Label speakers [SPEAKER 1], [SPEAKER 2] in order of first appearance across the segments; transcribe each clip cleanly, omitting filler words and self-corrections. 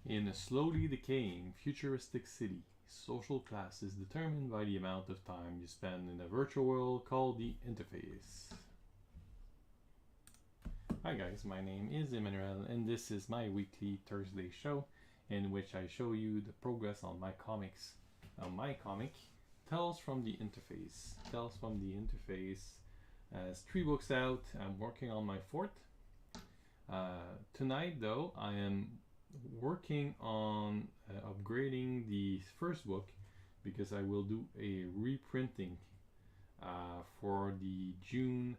[SPEAKER 1] In a slowly decaying, futuristic city, social class is determined by the amount of time you spend in a virtual world called the interface. Hi guys, my name is Emmanuel and this is my weekly Thursday show in which I show you the progress on my comics. Now my comic, Tales from the Interface. Tales from the Interface has 3 books out. I'm working on my 4th. Tonight though, I am working on upgrading the first book because I will do a reprinting for the June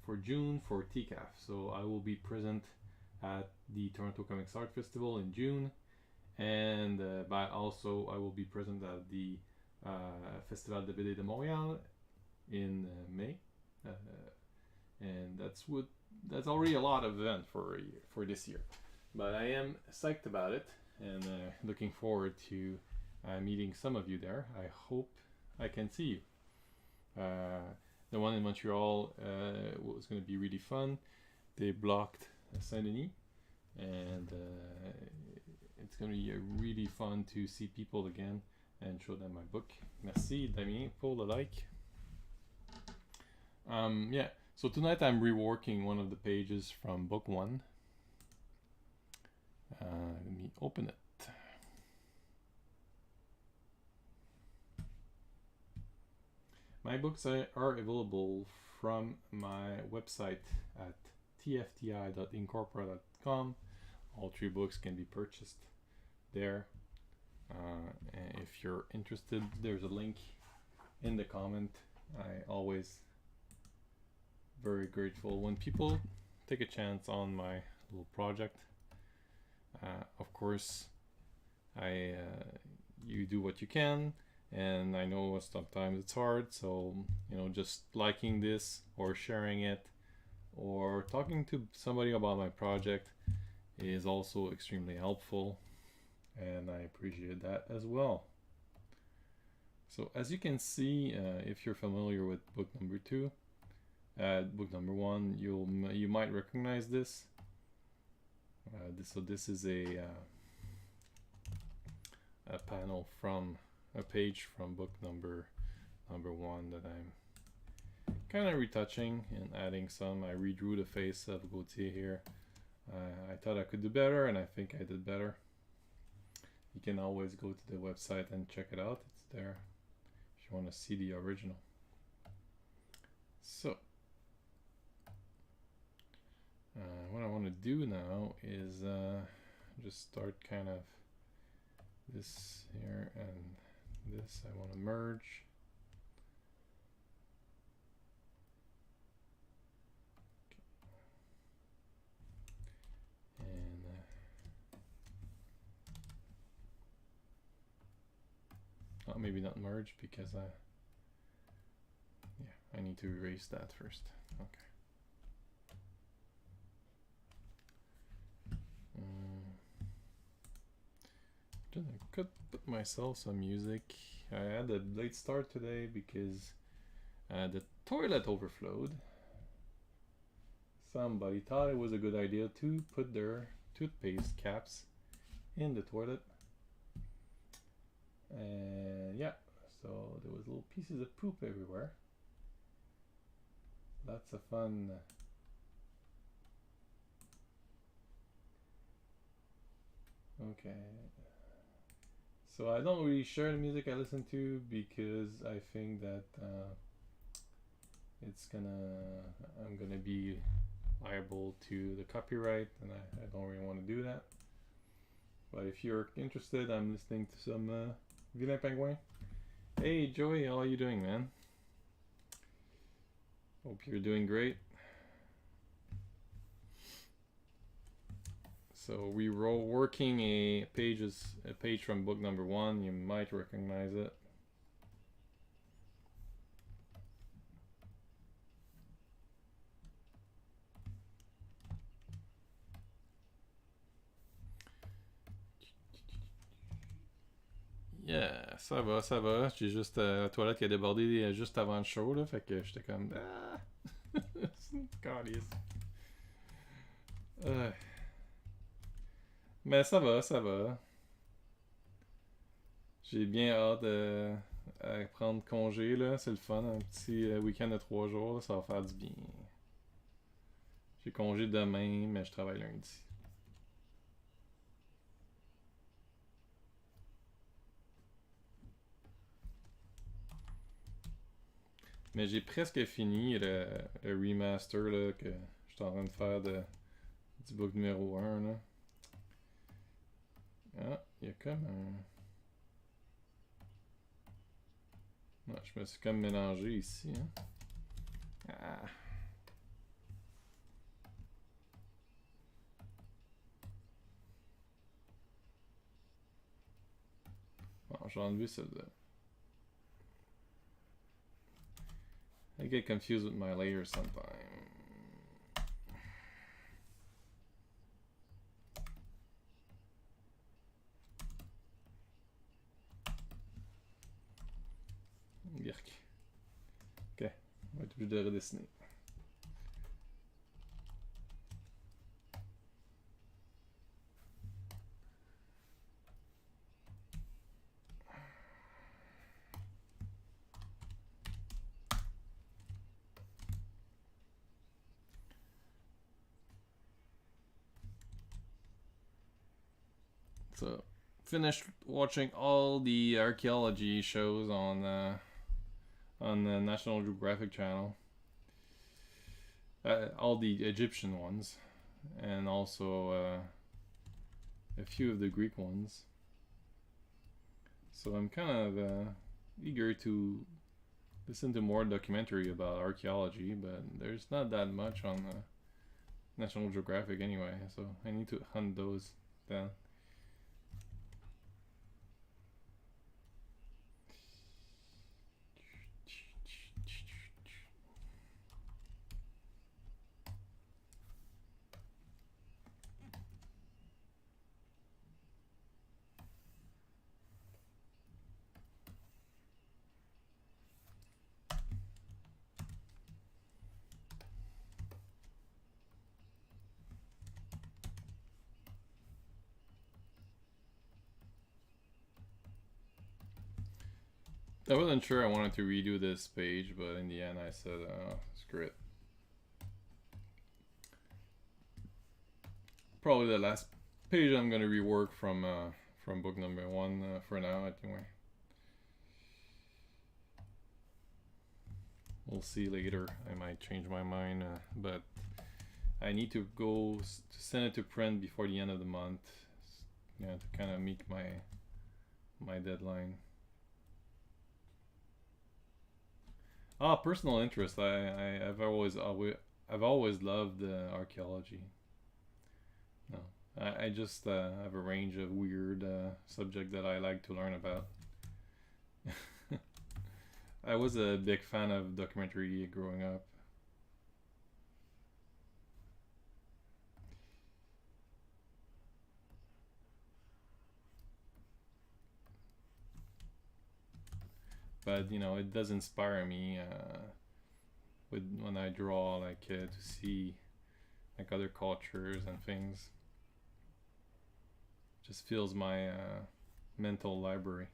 [SPEAKER 1] for TCAF. So I will be present at the Toronto Comics Art Festival in June, and but also I will be present at the Festival de BD de Montréal in May, and that's already a lot of event for this year. But I am psyched about it and looking forward to meeting some of you there. I hope I can see you. The one in Montreal was going to be really fun. They blocked Saint Denis, and it's going to be really fun to see people again and show them my book. Merci Damien pour le like. Yeah, so tonight I'm reworking one of the pages from book 1. Let me open it. My books are available from my website at tfti.inkorporate.com. All 3 books can be purchased there. And if you're interested, there's a link in the comment. I always very grateful when people take a chance on my little project. Of course, you do what you can, and I know sometimes it's hard, so just liking this or sharing it or talking to somebody about my project is also extremely helpful, and I appreciate that as well. So as you can see, if you're familiar with book number 2, book number 1, you might recognize this. So this is a panel from a page from book number 1 that I'm kind of retouching and adding some. I redrew the face of Gautier here. I thought I could do better, and I think I did better. You can always go to the website and check it out. It's there if you want to see the original. So what I want to do now is just start kind of this here and this. I want to merge. Okay. And oh, maybe not merge because I need to erase that first. Okay. I could put myself some music. I had a late start today because the toilet overflowed. Somebody thought it was a good idea to put their toothpaste caps in the toilet. And yeah, so there was little pieces of poop everywhere. Lots of fun. Okay. So I don't really share the music I listen to because I think that I'm gonna be liable to the copyright, and I don't really want to do that. But if you're interested, I'm listening to some Vilain Pingouin. Hey Joey, how are you doing, man? Hope you're doing great. So we were working a page from book number 1. You might recognize it. Yeah, ça va, ça va. J'ai juste la toilette qui a débordé juste avant le show, là, fait que j'étais comme ah. Calice. Mais ça va, ça va. J'ai bien hâte à prendre congé, là. C'est le fun. Un petit week-end de 3 jours, là, ça va faire du bien. J'ai congé demain, mais je travaille lundi. Mais j'ai presque fini le remaster là, que je suis en train de faire du book numéro 1. Là. Ah, il y a comme un. Ah, je me suis comme mélangé ici. Hein. Ah. Bon, j'ai enlevé celle-là. I get confused with my layers sometimes. Yerk. Ok, on va être obligé de redessiner. So, finished watching all the archaeology shows on the National Geographic channel. All the Egyptian ones, and also a few of the Greek ones. So I'm kind of eager to listen to more documentary about archaeology, but there's not that much on National Geographic anyway, so I need to hunt those down. I wasn't sure I wanted to redo this page, but in the end I said, screw it. Probably the last page I'm gonna rework from book number 1 for now anyway. We'll see later. I might change my mind, but I need to go to send it to print before the end of the month. Yeah, to kind of meet my deadline. Personal interest. I've always loved archaeology. No, I just have a range of weird subject that I like to learn about. I was a big fan of documentary growing up. But you know, it does inspire me when I draw, like to see like other cultures and things. Just fills my mental library.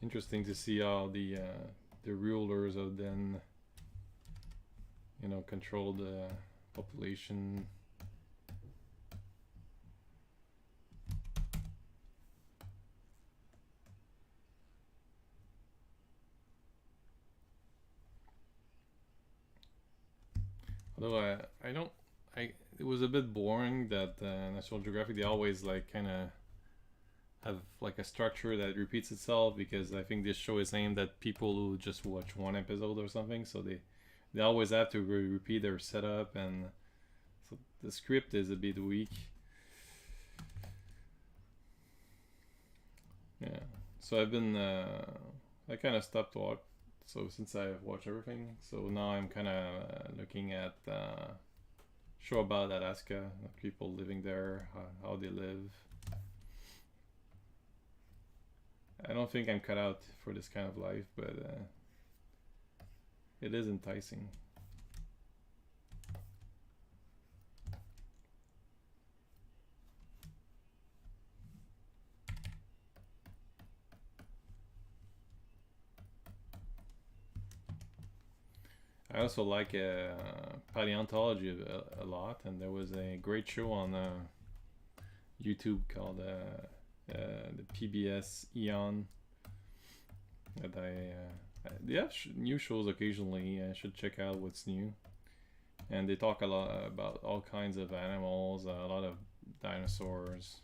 [SPEAKER 1] Interesting to see how the rulers of then, you know, control the population. Although I don't, it was a bit boring that National Geographic, they always like kind of have like a structure that repeats itself, because I think this show is aimed at people who just watch one episode or something, so they always have to repeat their setup, and so the script is a bit weak. Yeah, so I've been I kind of stopped watch. So since I've watched everything, so now I'm kind of looking at show about Alaska, people living there, how they live. I don't think I'm cut out for this kind of life, but it is enticing. I also like paleontology a lot, and there was a great show on YouTube called the PBS Eon that they have new shows occasionally. I should check out what's new, and they talk a lot about all kinds of animals, a lot of dinosaurs.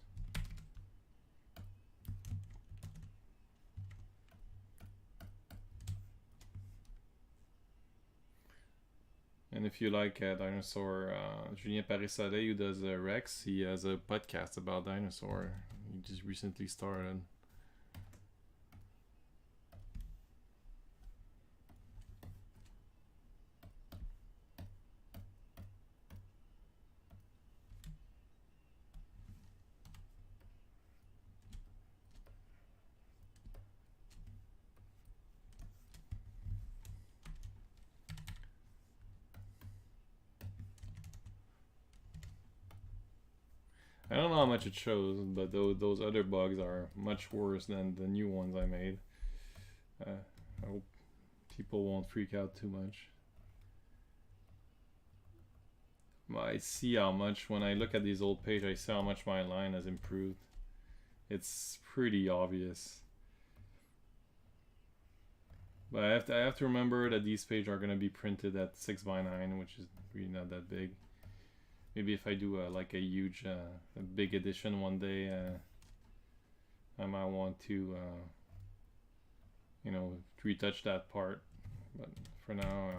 [SPEAKER 1] And if you like dinosaur, Julien Paris-Salé, who does Rex, he has a podcast about dinosaur. He just recently started. I don't know how much it shows, but those other bugs are much worse than the new ones I made. I hope people won't freak out too much. I see how much, when I look at these old pages, I see how much my line has improved. It's pretty obvious. But I have to remember that these pages are going to be printed at 6x9, which is really not that big. Maybe if I do like a huge, a big edition one day, I might want to, you know, retouch that part. But for now,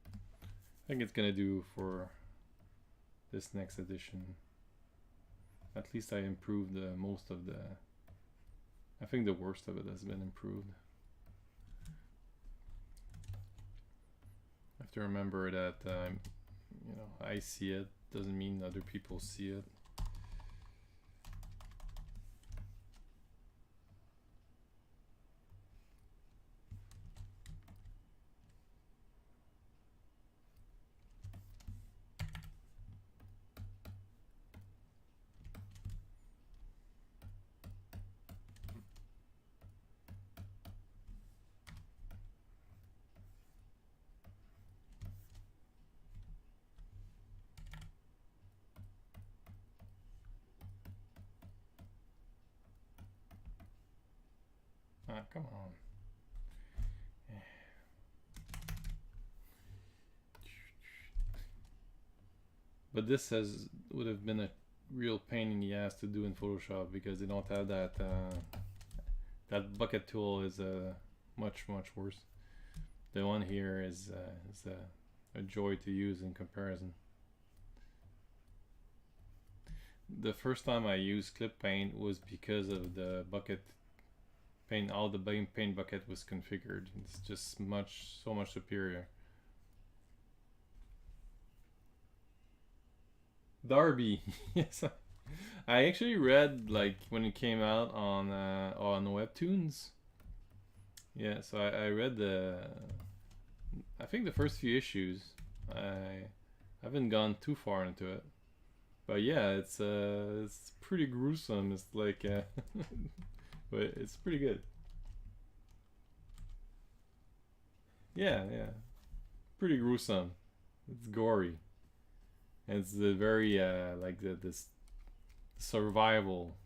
[SPEAKER 1] I think it's gonna do for this next edition. At least I improved most of the. I think the worst of it has been improved. I have to remember that, you know, I see it. Doesn't mean other people see it. Ah, come on. But this would have been a real pain in the ass to do in Photoshop because they don't have that. That bucket tool is much worse. The one here is a joy to use in comparison. The first time I used clip paint was because of the bucket paint. How the paint bucket was configured. It's just so much superior. Darby, yes. I actually read like when it came out on Webtoons. Yeah, so I read I think the first few issues. I haven't gone too far into it, but yeah, it's pretty gruesome. It's like, but it's pretty good. Yeah, pretty gruesome. It's gory. And it's the very like this survival.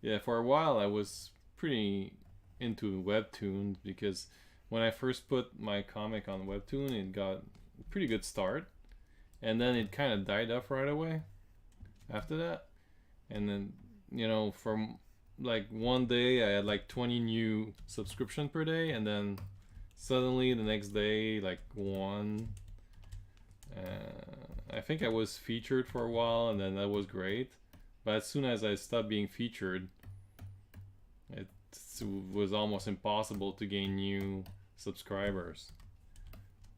[SPEAKER 1] Yeah, for a while I was pretty into Webtoons because when I first put my comic on Webtoon, it got a pretty good start, and then it kind of died off right away after that. And then, you know, from like one day I had like 20 new subscription per day, and then suddenly the next day like one. I think I was featured for a while, and then that was great. But as soon as I stopped being featured, it was almost impossible to gain new subscribers.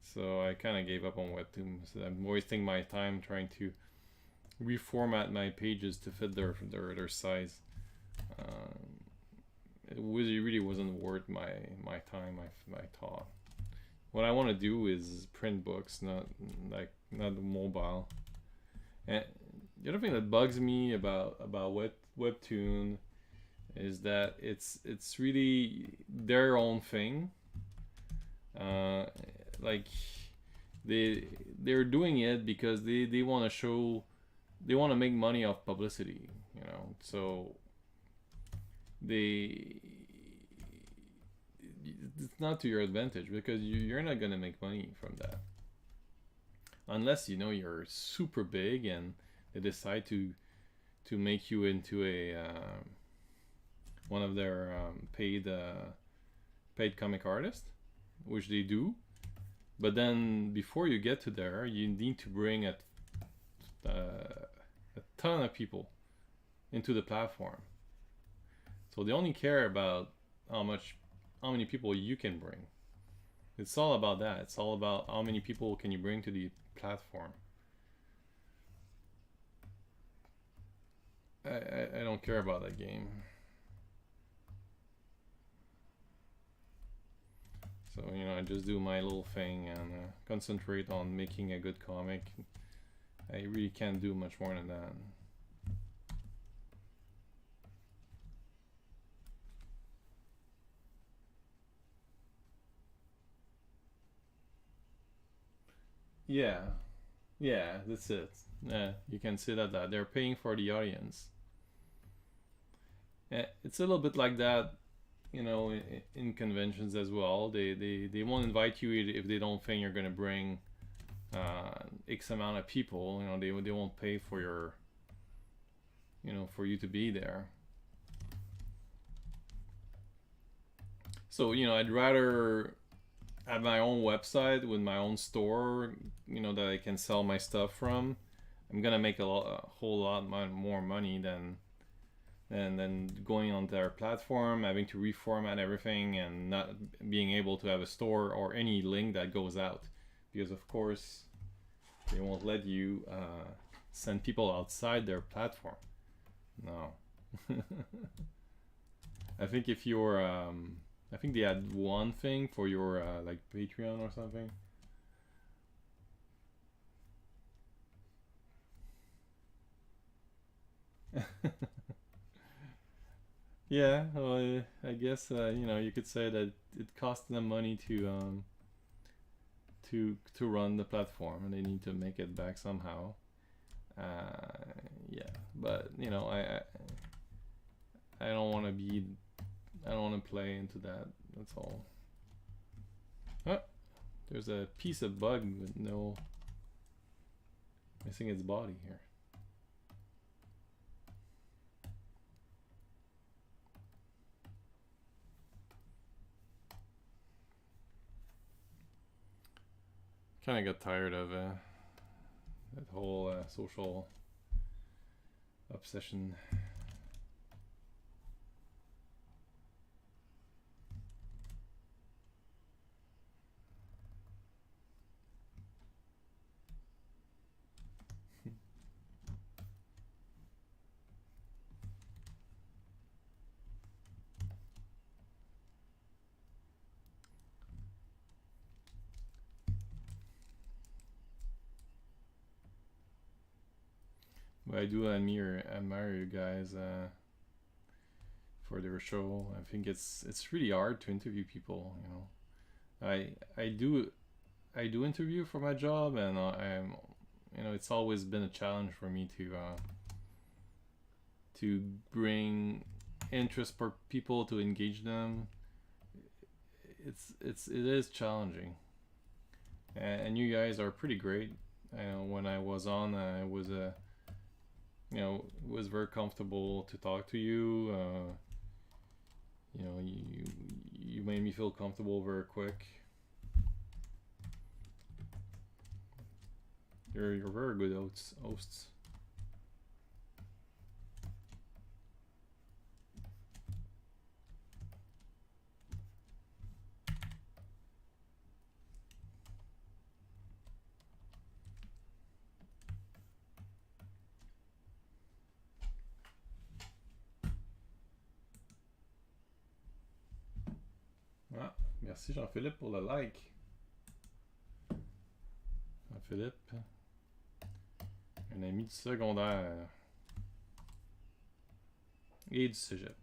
[SPEAKER 1] So I kind of gave up on Webtoons. I'm wasting my time trying to reformat my pages to fit their size. It really wasn't worth my time, my thought. What I want to do is print books, not mobile. And the other thing that bugs me about Webtoon is that it's really their own thing. Like they're doing it because they want to show, they want to make money off publicity, you know. So it's not to your advantage, because you're not gonna make money from that unless, you know, you're super big and they decide to make you into a one of their paid comic artists, which they do. But then before you get to there, you need to bring a ton of people into the platform. So they only care about how many people you can bring. It's all about that. It's all about how many people can you bring to the platform. I don't care about that game. So, you know, I just do my little thing and concentrate on making a good comic. I really can't do much more than that. Yeah, that's it. Yeah, you can see that they're paying for the audience. It's a little bit like that, you know, in conventions as well. They won't invite you if they don't think you're gonna bring X amount of people. You know, they won't pay for your, you know, for you to be there. So, you know, I'd rather have my own website with my own store, you know, that I can sell my stuff from. I'm gonna make a whole lot more money than going on their platform, having to reformat everything and not being able to have a store or any link that goes out, because of course they won't let you send people outside their platform. No. I think if you're I think they had one thing for your like Patreon or something. Yeah, well, I guess you know, you could say that it costs them money to run the platform, and they need to make it back somehow. Yeah, but you know, I don't want to be, I don't want to play into that. That's all. Oh, there's a piece of bug with no missing its body here. Kind of got tired of that whole social obsession. But I do admire you guys for their show. I think it's really hard to interview people. You know, I do interview for my job, and I'm, you know, it's always been a challenge for me to bring interest for people, to engage them. It is challenging, and you guys are pretty great. When I was on, I was you know, it was very comfortable to talk to you. You know, you made me feel comfortable very quick. You're very good hosts. Merci Jean-Philippe pour le like. Jean-Philippe, un ami du secondaire et du cégep.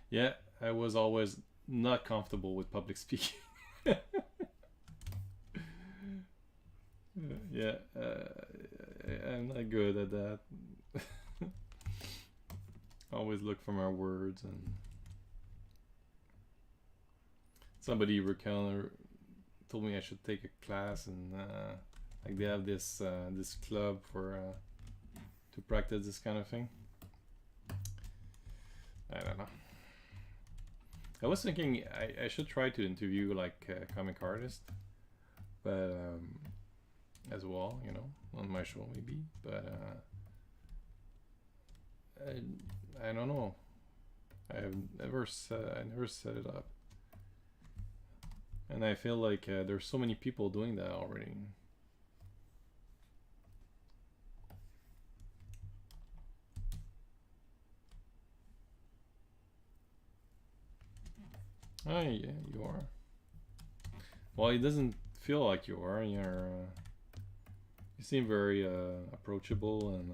[SPEAKER 1] Yeah, I was always not comfortable with public speaking. Yeah, I'm not good at that. Always look for my words, and somebody told me I should take a class, and like they have this this club for to practice this kind of thing. I don't know. I was thinking I should try to interview like a comic artist, but as well, you know, on my show maybe. But I don't know. I never set it up, and I feel like there's so many people doing that already. Oh yeah, you are. Well, it doesn't feel like you are. You seem very approachable and.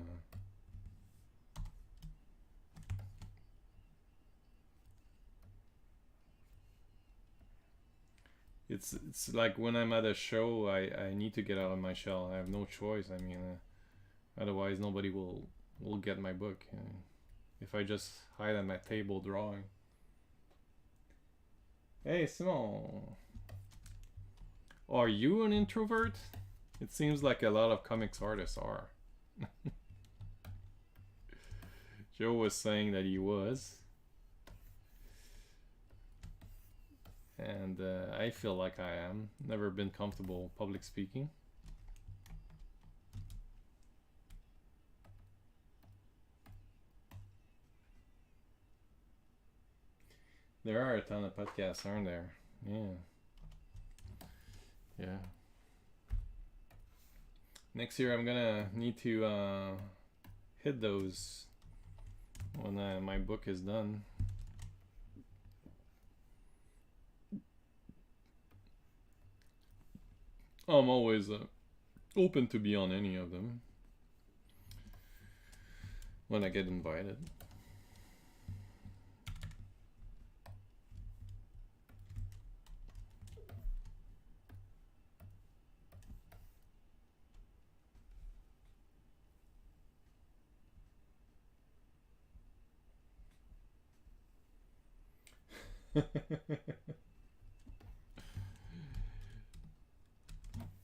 [SPEAKER 1] It's like when I'm at a show, I need to get out of my shell. I have no choice. I mean, otherwise nobody will get my book. If I just hide at my table drawing. Hey Simon, are you an introvert? It seems like a lot of comics artists are. Joe was saying that he was. And I feel like I am. Never been comfortable public speaking. There are a ton of podcasts, aren't there? Yeah. Yeah. Next year I'm gonna need to hit those when my book is done. I'm always open to be on any of them when I get invited.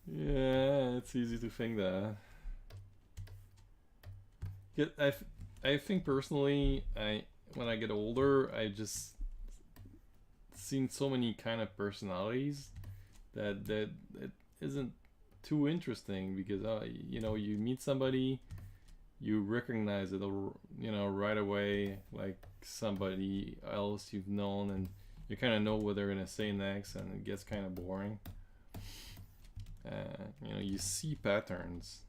[SPEAKER 1] Yeah, it's easy to think that. I think personally, when I get older, I just seen so many kind of personalities that it isn't too interesting because you know, you meet somebody, you recognize it, you know, right away, like somebody else you've known, and you kind of know what they're gonna say next, and it gets kind of boring. You know, you see patterns.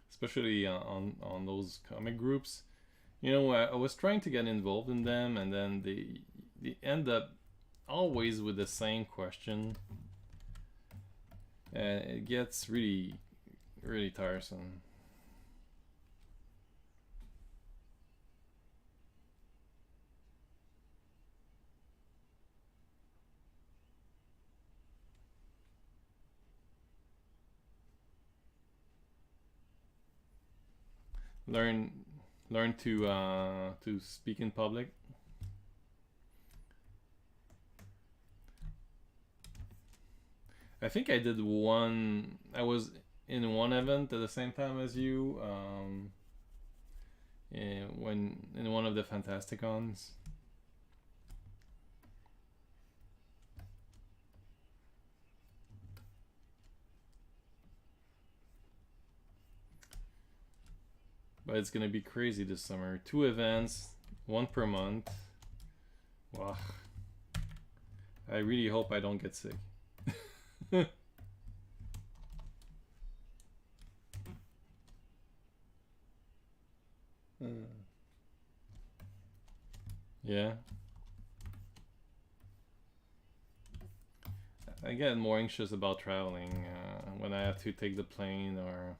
[SPEAKER 1] Especially on those comic groups. You know, I was trying to get involved in them, and then they end up always with the same question, and it gets really tiresome. Learn to speak in public. I think I did one. I was in one event at the same time as you. When in one of the Fantasticons. But it's gonna be crazy this summer. 2 events, 1 per month. Wow. I really hope I don't get sick. Yeah. I get more anxious about traveling when I have to take the plane, or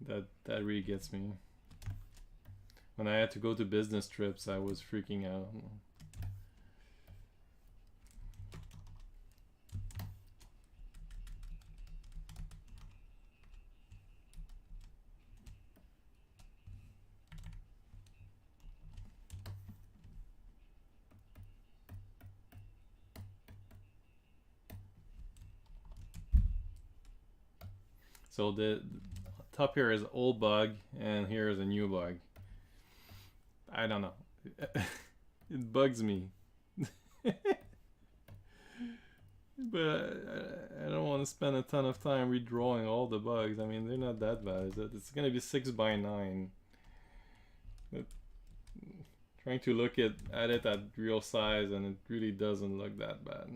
[SPEAKER 1] that really gets me. When I had to go to business trips, I was freaking out. So the top here is old bug, and here is a new bug. I don't know. It bugs me. But I don't want to spend a ton of time redrawing all the bugs. I mean, they're not that bad. It's gonna be 6 by 9. But trying to look at it at real size, and it really doesn't look that bad.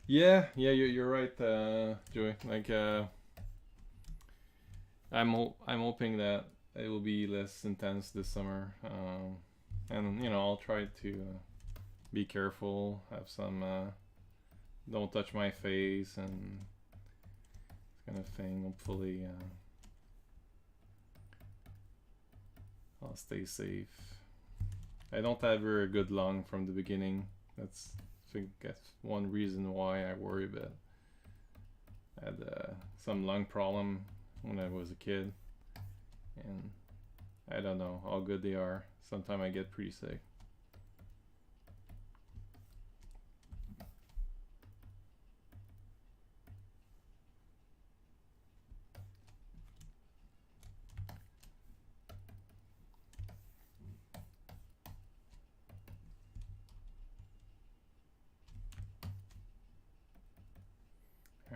[SPEAKER 1] Yeah, you're right, Joey. Like, I'm hoping that it will be less intense this summer, and I'll try to be careful, have some, don't touch my face and this kind of thing. Hopefully, I'll stay safe. I don't have very good lung from the beginning. I think that's one reason why I worry a bit. I had some lung problem when I was a kid, and I don't know how good they are. Sometimes I get pretty sick.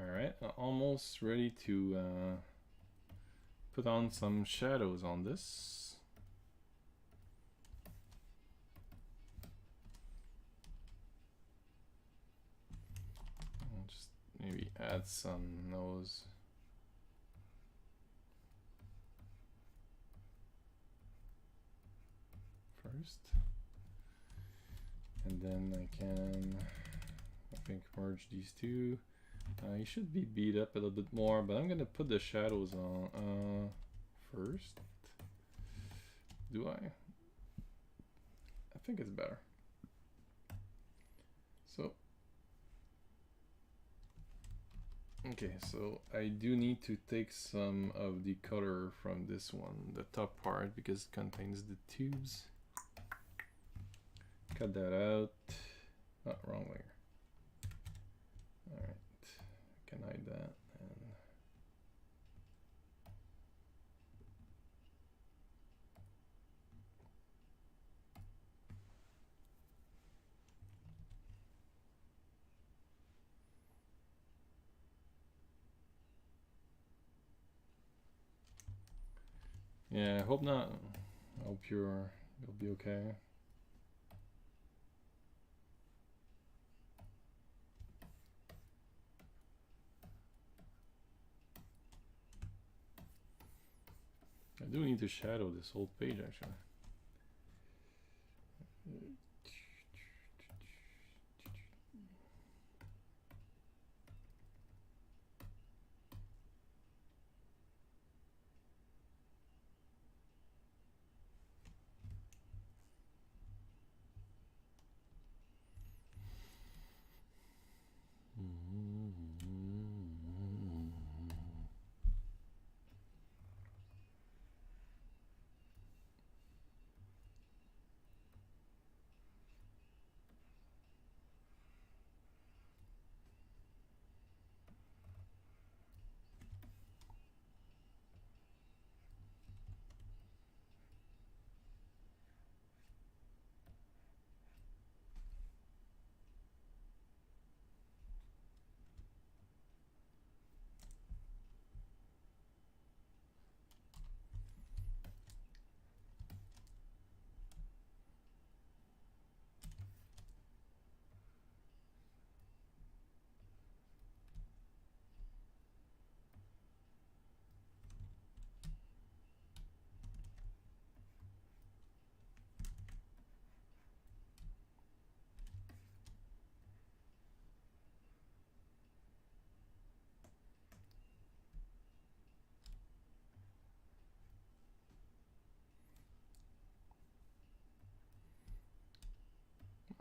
[SPEAKER 1] Alright, almost ready to put on some shadows on this. I'll just maybe add some nose. First. And then I can, I think, merge these two. You should be beat up a little bit more, but I'm gonna put the shadows on first. Do I? I think it's better. So, okay, so I do need to take some of the color from this one, the top part, because it contains the tubes. Cut that out. Oh, wrong layer. Alright. Can hide that, and yeah, I hope not. I hope you'll be okay. I do need to shadow this whole page, actually.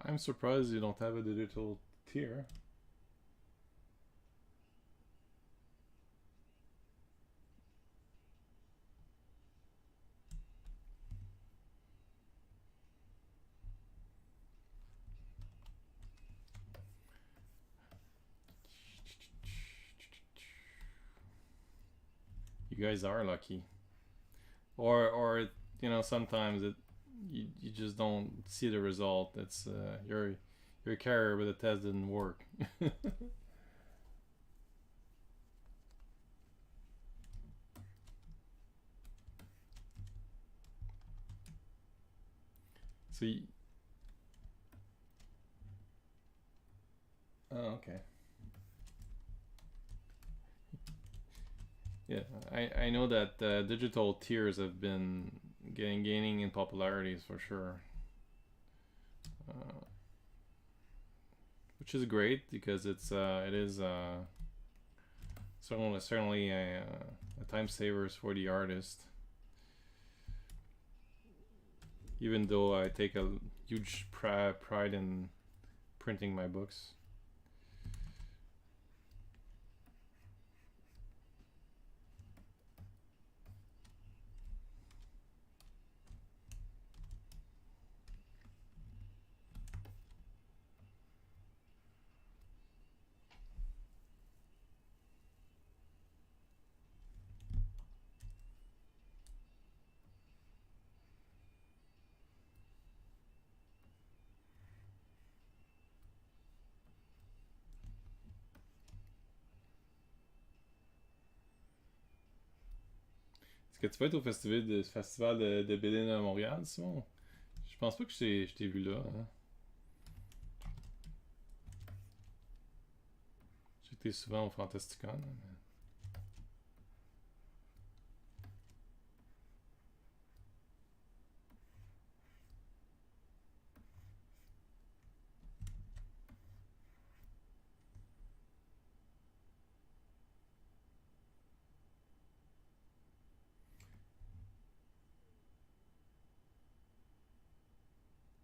[SPEAKER 1] I'm surprised you don't have a digital tier. You guys are lucky, or you know, sometimes you just don't see the result. It's you're a carrier, but the test didn't work. So oh, okay. Yeah, I know that digital tiers have been gaining in popularities for sure, uh, which is great because it is certainly a time savers for the artist. Even though I take a huge pride in printing my books. Est-ce que tu vas être au festival de BD de Montréal, Simon? Je pense pas que je t'ai vu là. Hein? J'étais souvent au Fantasticon.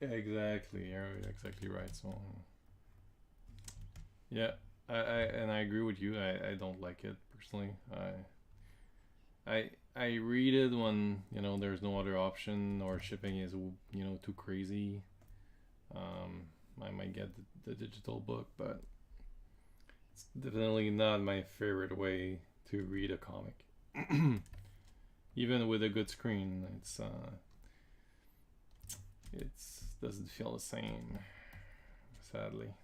[SPEAKER 1] Exactly, you're exactly right. So yeah, I agree with you. I don't like it personally. I read it when you know there's no other option or shipping is you know too crazy. Um, I might get the digital book, but it's definitely not my favorite way to read a comic. Even with a good screen, it's doesn't feel the same, sadly.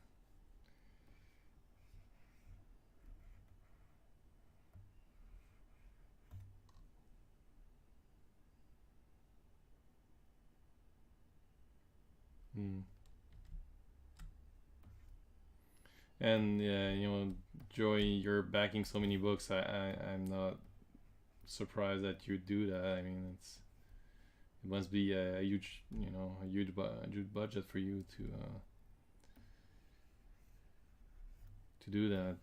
[SPEAKER 1] Mm. And yeah, you know, Joy, you're backing so many books. I'm not surprised that you do that. I mean, it must be a huge, you know, a huge budget for you to do that.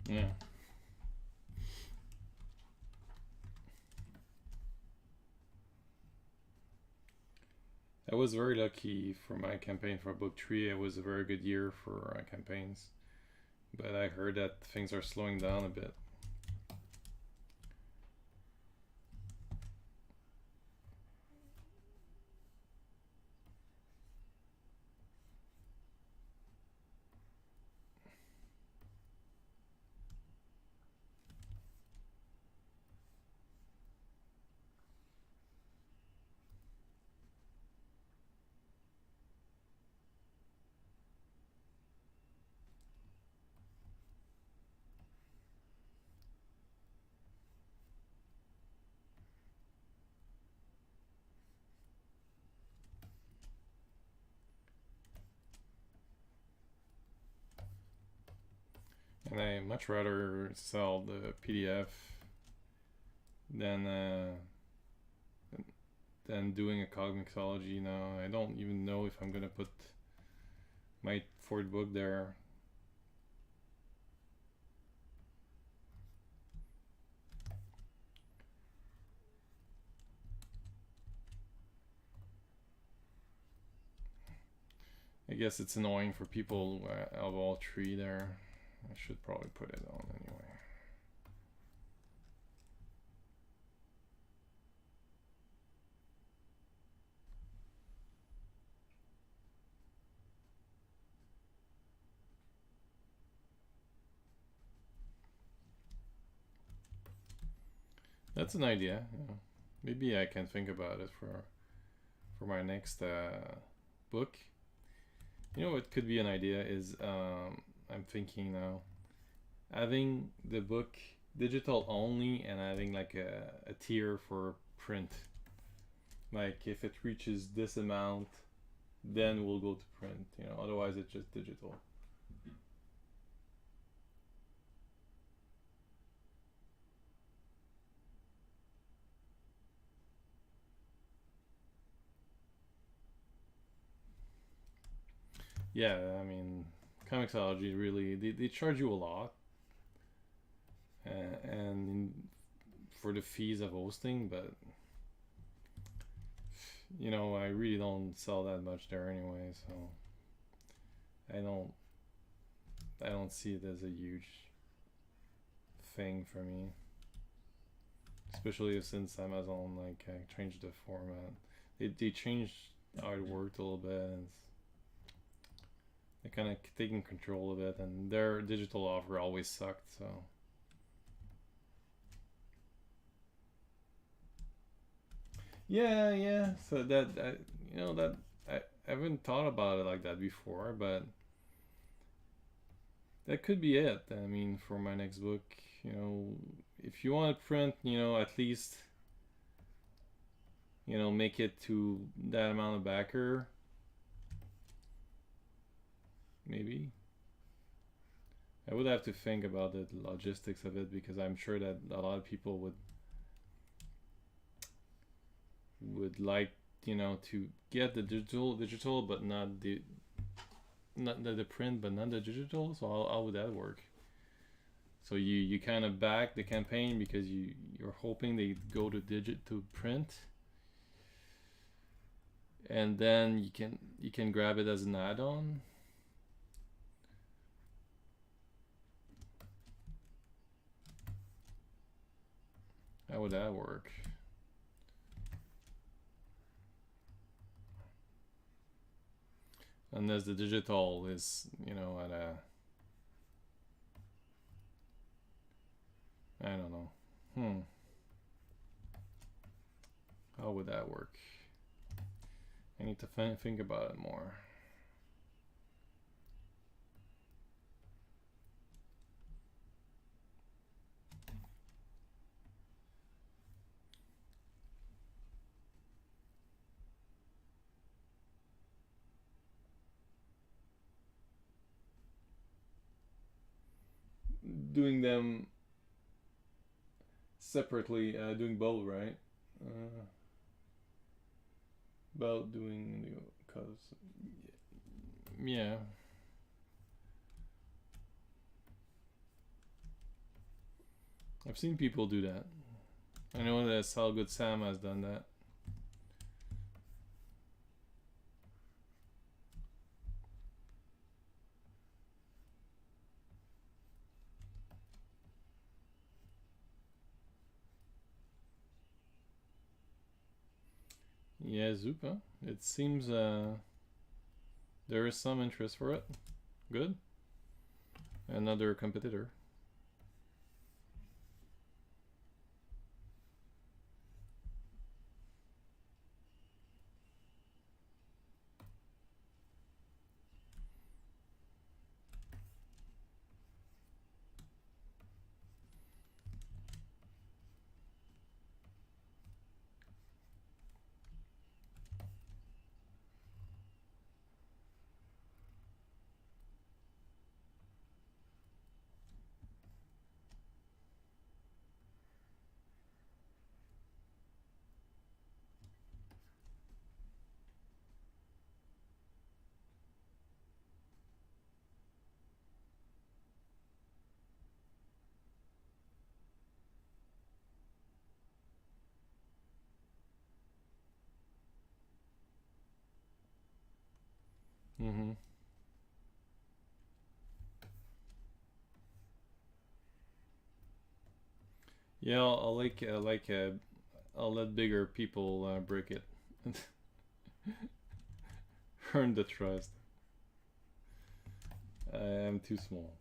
[SPEAKER 1] Yeah. I was very lucky for my campaign for book 3. It was a very good year for campaigns. But I heard that things are slowing down a bit. And I much rather sell the PDF than doing a cosmixology now. I don't even know if I'm gonna put my fourth book there. I guess it's annoying for people who have all 3 there. I should probably put it on anyway. That's an idea. Yeah. Maybe I can think about it for my next book. You know what could be an idea is I'm thinking now having the book digital only and having like a tier for print. Like if it reaches this amount, then we'll go to print. You know, otherwise it's just digital. Yeah, I mean, Comixology really they charge you a lot, and for the fees of hosting, but you know I really don't sell that much there anyway, so I don't I don't see it as a huge thing for me, especially since Amazon like changed the format. They changed how it worked a little bit, and they're kind of taking control of it, and their digital offer always sucked. So yeah. So that you know that I haven't thought about it like that before, but that could be it. I mean, for my next book, you know, if you want to print, you know, at least you know make it to that amount of backer, maybe. I would have to think about the logistics of it because I'm sure that a lot of people would like you know to get the digital but not the print but not the digital. So how would that work? So you kind of back the campaign because you're hoping they go to print, and then you can grab it as an add-on. How would that work? Unless the digital is, you know, at a, I don't know. How would that work? I need to think about it more. Doing them separately, doing both, right? About doing cause yeah. I've seen people do that. I know that Sal Good Sam has done that. Yeah, Zupa. It seems there is some interest for it. Good. Another competitor. Mm-hmm. Yeah, I'll let bigger people break it. Earn the trust. I am too small.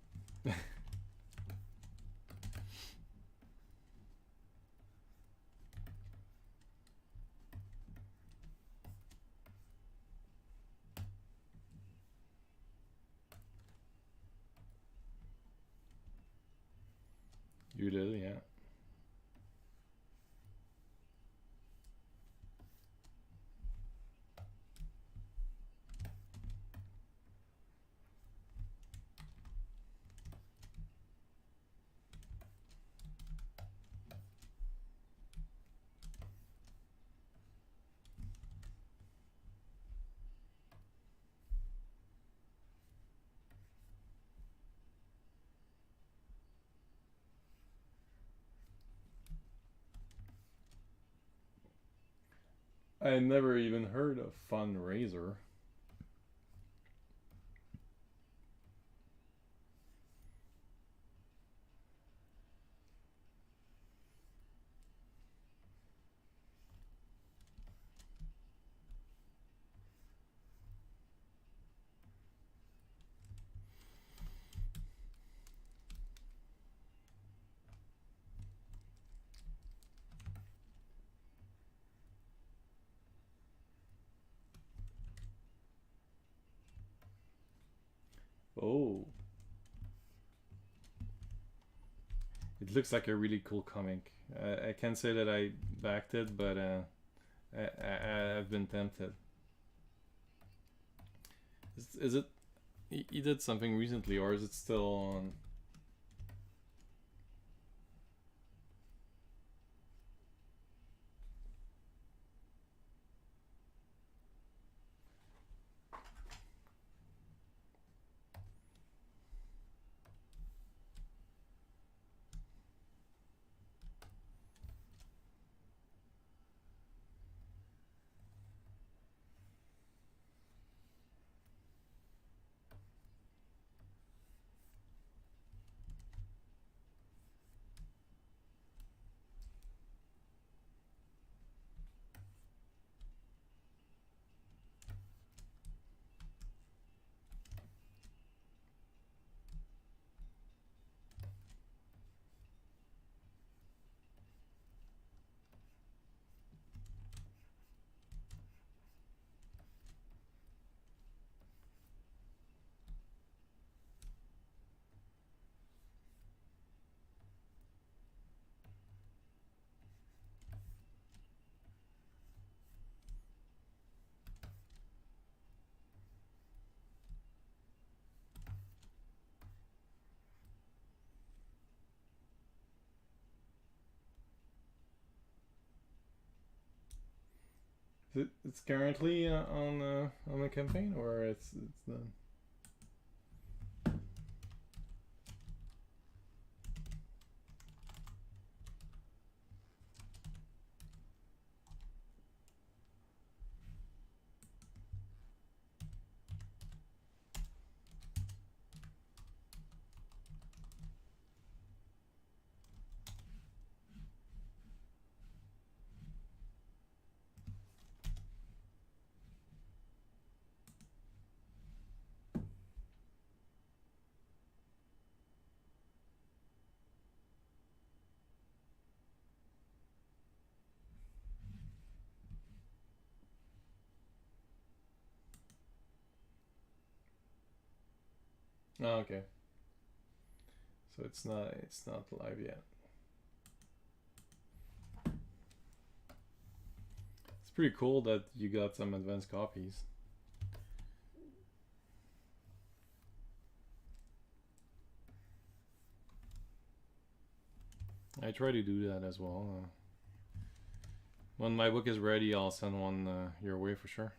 [SPEAKER 1] You did, yeah. I never even heard of fundraiser. Oh, it looks like a really cool comic. I can't say that I backed it, but I've been tempted. Is it? He did something recently, or is it still on? It's currently on a campaign, or it's done. Oh, okay. So it's not live yet. It's pretty cool that you got some advanced copies. I try to do that as well. When my book is ready, I'll send one your way for sure.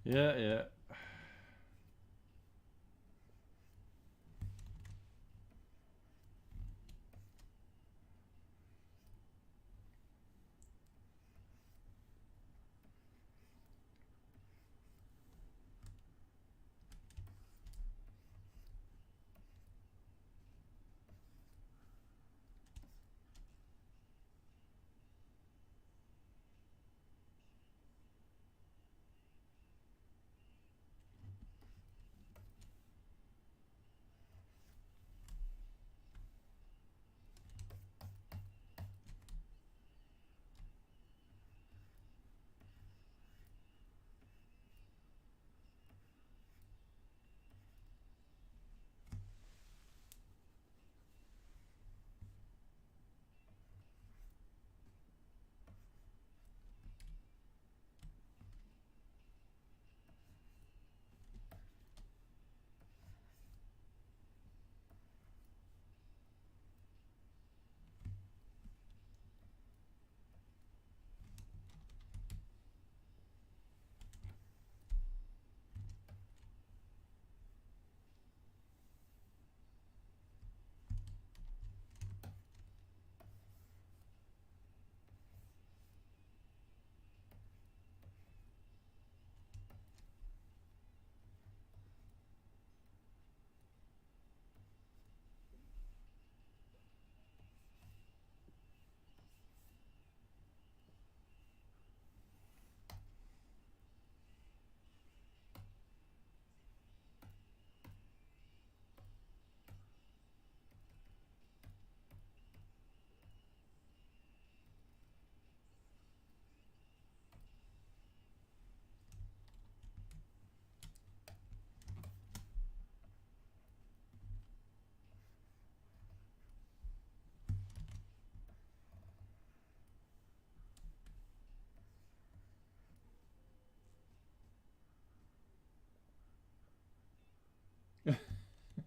[SPEAKER 1] Yeah, yeah.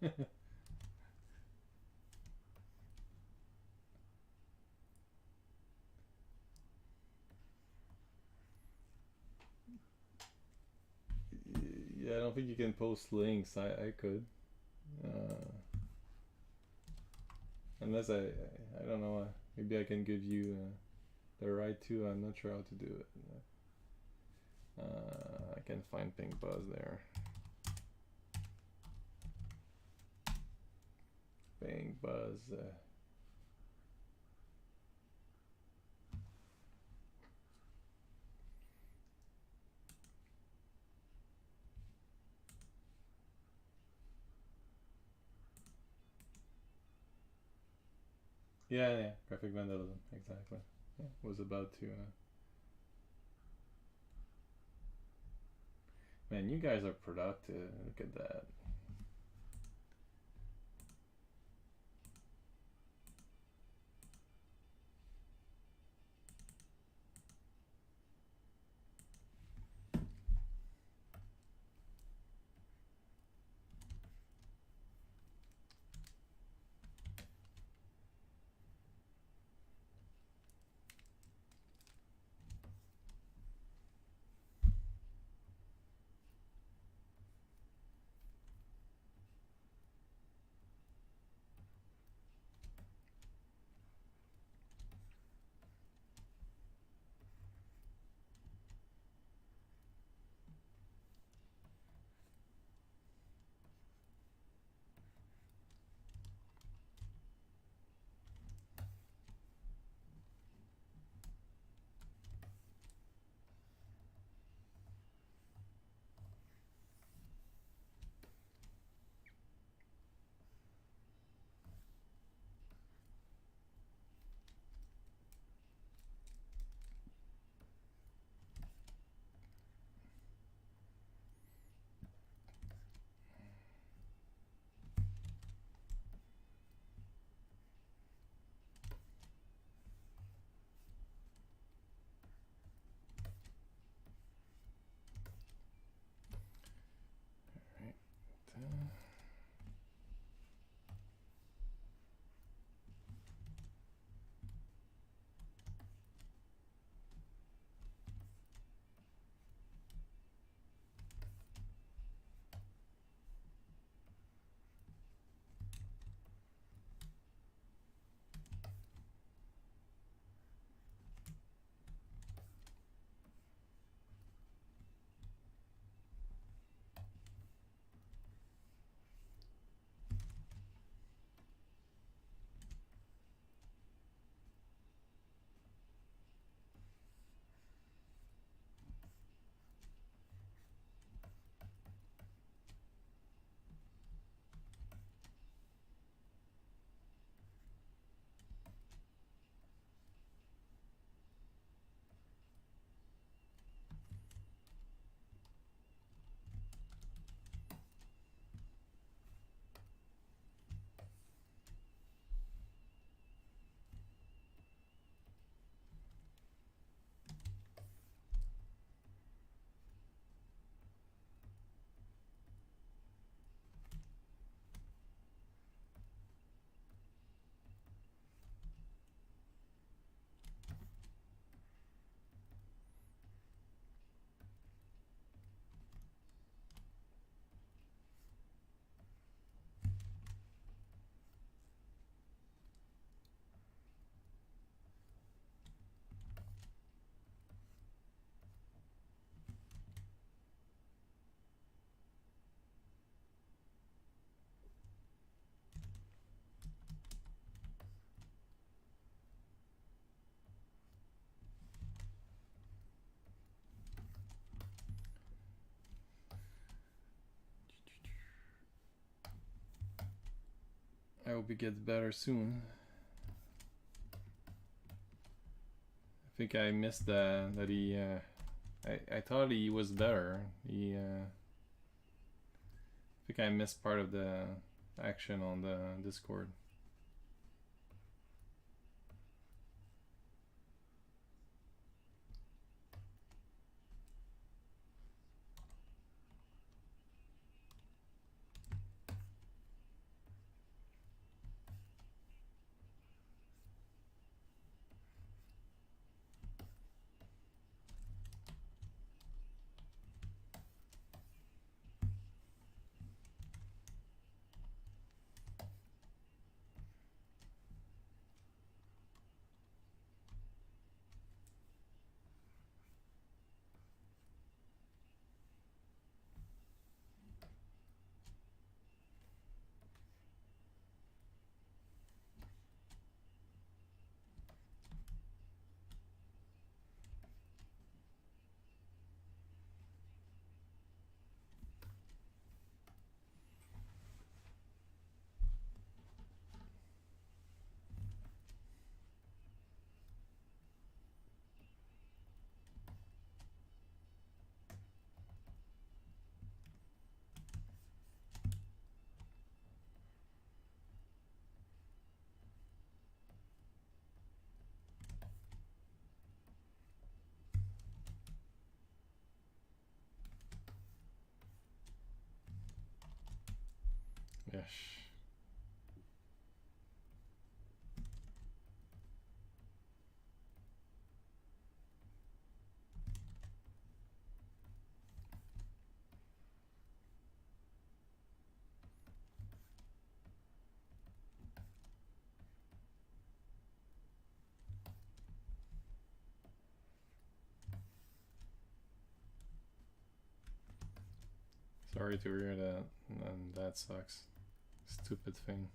[SPEAKER 1] Yeah, I don't think you can post links. I could. Unless I don't know. Maybe I can give you the right to. I'm not sure how to do it. I can find Pink Buzz there. Pink Buzz. Yeah, graphic vandalism, exactly. Yeah, was about to. Man, you guys are productive. Look at that. I hope it gets better soon. I think I missed that he. I thought he was better. I think I missed part of the action on the Discord. gosh. Sorry to hear that, and that sucks. Stupid thing.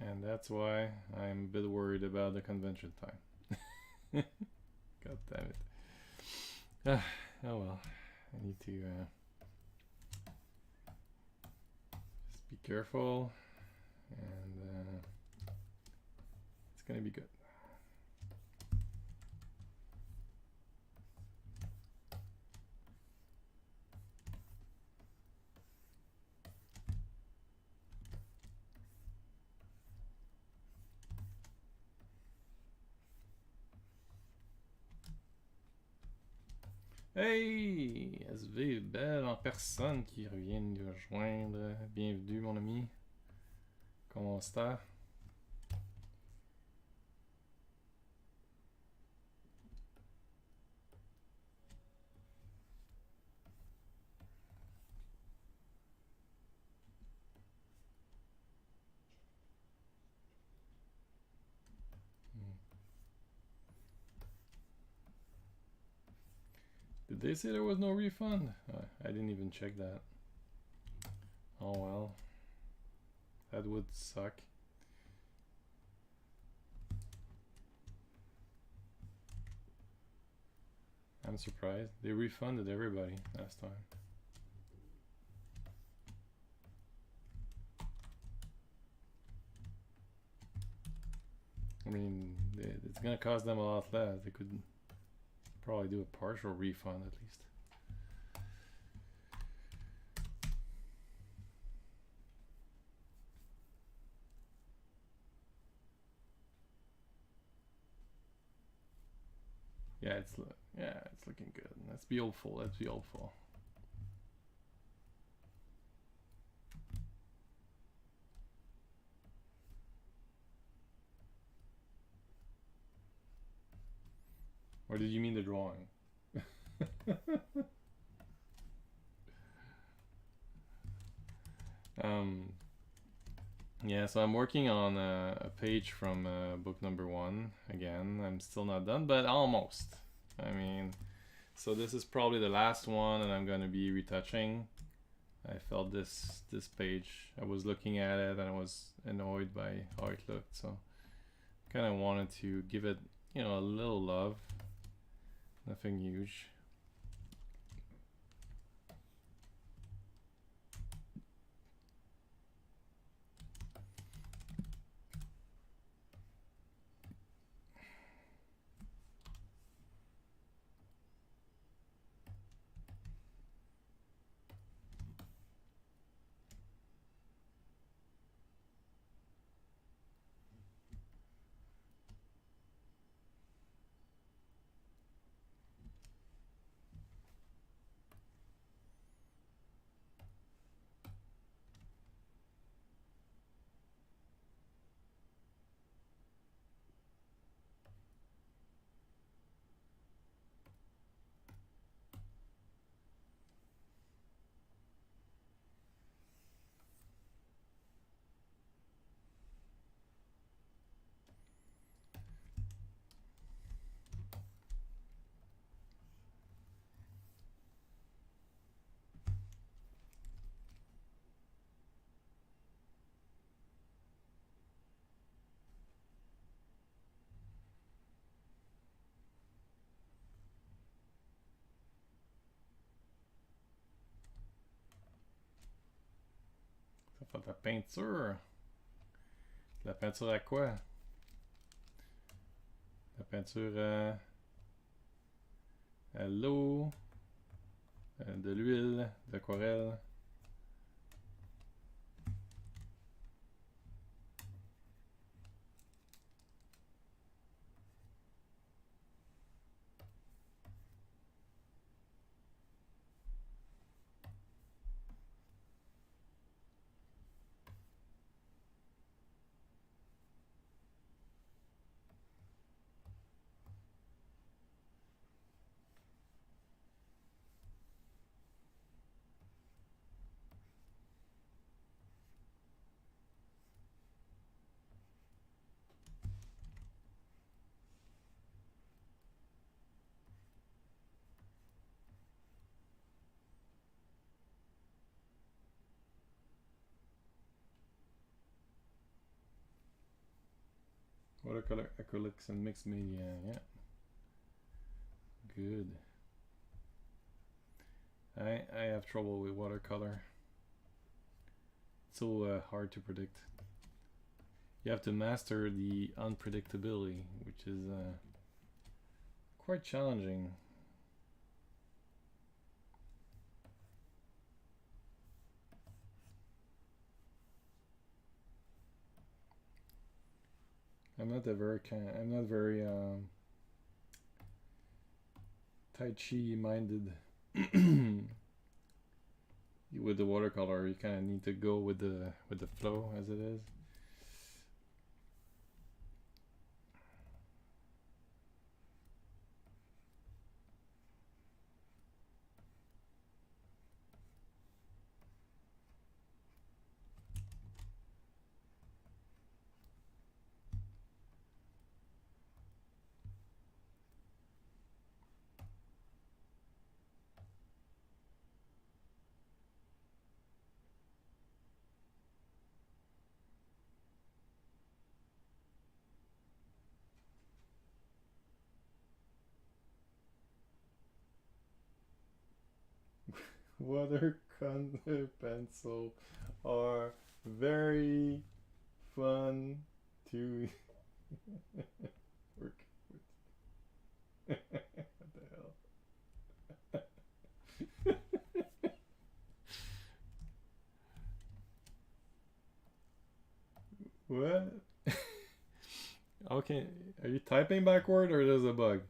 [SPEAKER 1] And that's why I'm a bit worried about the convention time. God damn it. Oh well. I need to just be careful, and it's gonna be good. Hey, SV Belle en personne qui revient nous rejoindre. Bienvenue mon ami. Comment ça? Did they say there was no refund? I didn't even check that. Oh well. That would suck. I'm surprised. They refunded everybody last time. I mean, it's gonna cost them a lot less. They could probably do a partial refund at least. Yeah, it's looking good. Let's be hopeful. Let's be hopeful. Or did you mean the drawing? Yeah, so I'm working on a page from book number 1 again. I'm still not done, but almost. I mean, so this is probably the last one, and I'm gonna be retouching. I felt this page. I was looking at it, and I was annoyed by how it looked. So, kind of wanted to give it, you know, a little love. Nothing huge. Ça fait de la peinture. De la peinture à quoi? La peinture à l'eau, de l'huile, de l'aquarelle. Watercolor, acrylics, and mixed media. Yeah. Good. I have trouble with watercolor. It's so hard to predict. You have to master the unpredictability, which is quite challenging. I'm not very Tai Chi minded with the watercolor. You kind of need to go with the flow as it is. watercolor pencil are very fun to work with. What the hell? What? Okay, are you typing backward or there's a bug?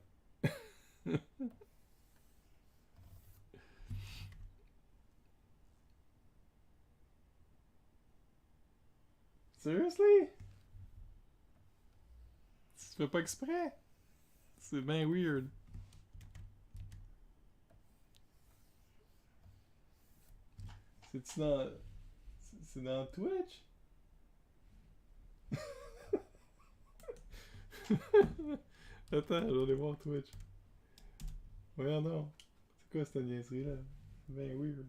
[SPEAKER 1] Seriously? Tu fais pas exprès? C'est bien weird. C'est-tu dans... C'est dans Twitch? Attends, je vais aller voir Twitch. Voyons non. C'est quoi cette niaiserie-là? C'est bien weird.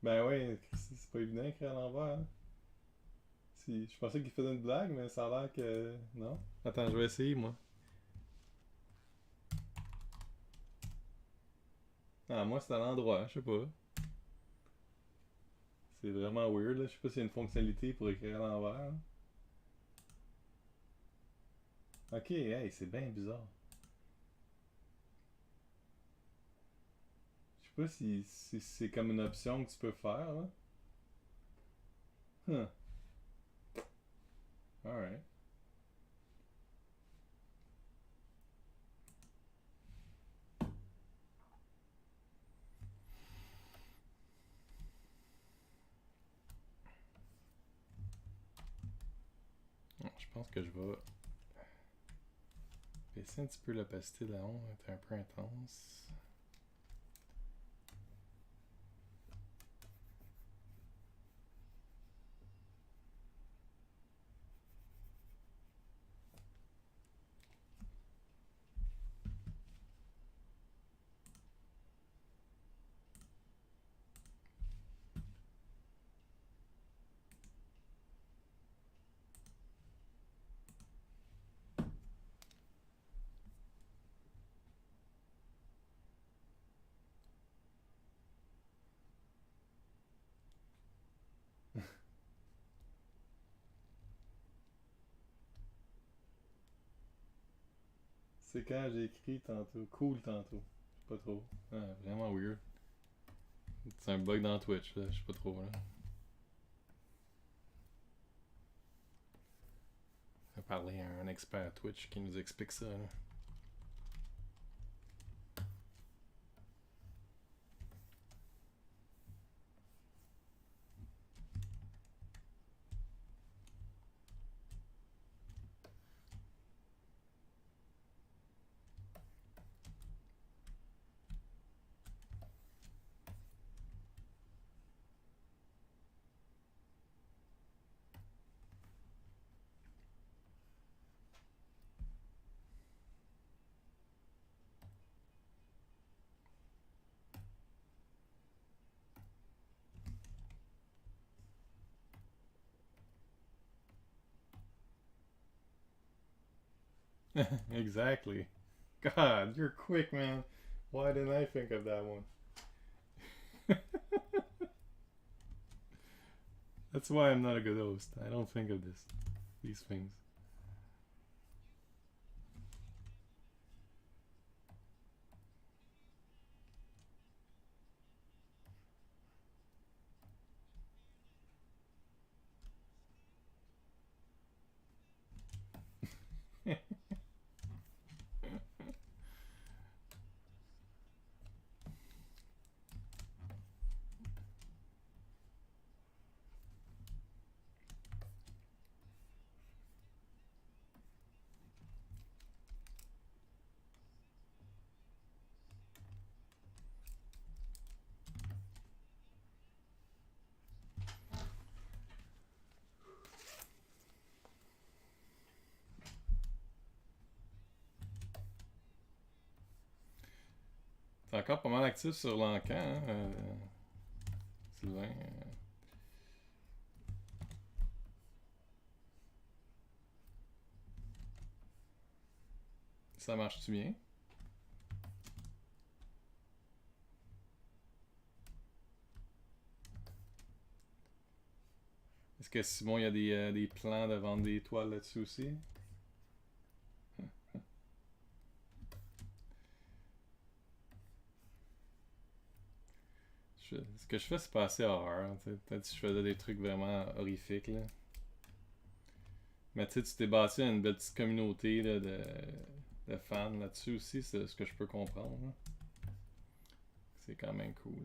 [SPEAKER 1] Ben ouais, c'est pas évident d'écrire à l'envers. Hein. Si, je pensais qu'il faisait une blague, mais ça a l'air que... Non? Attends, je vais essayer, moi. Ah, moi, c'est à l'endroit, je sais pas. C'est vraiment weird, là. Je sais pas s'il y a une fonctionnalité pour écrire à l'envers. Hein. Ok, hey, c'est bien bizarre. Je sais pas si c'est comme une option que tu peux faire, là. Huh. Alright. Je pense que je vais baisser un petit peu l'opacité de la ombre, est un peu intense. C'est quand j'ai écrit tantôt. Cool tantôt. Je sais pas trop. Ah, vraiment weird. C'est un bug dans Twitch, là. Je sais pas trop, là. On va parler à un expert Twitch qui nous explique ça, là. Exactly. God, you're quick, man. Why didn't I think of that one? That's why I'm not a good host. I don't think of these things. T'es encore pas mal actif sur l'encan, hein, Sylvain. Ça marche-tu bien? Est-ce que Simon, il y a des plans de vendre des toiles là-dessus aussi? Ce que je fais, c'est pas assez horreur. Peut-être si je faisais des trucs vraiment horrifiques. Là. Mais tu sais, tu t'es bâti une belle petite communauté là, de fans là-dessus aussi, c'est ce que je peux comprendre. Là. C'est quand même cool.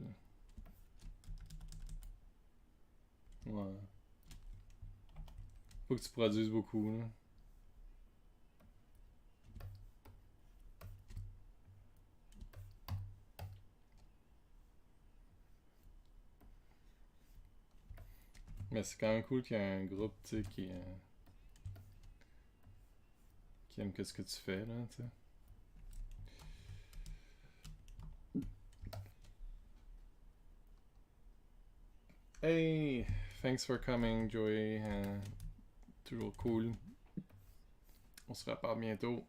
[SPEAKER 1] Là. Ouais. Faut que tu produises beaucoup. Là. Mais c'est quand même cool qu'il y ait un groupe tu sais, qui aime ce que tu fais. Là, tu sais. Hey, thanks for coming, Joey. Toujours cool. On se reparle bientôt.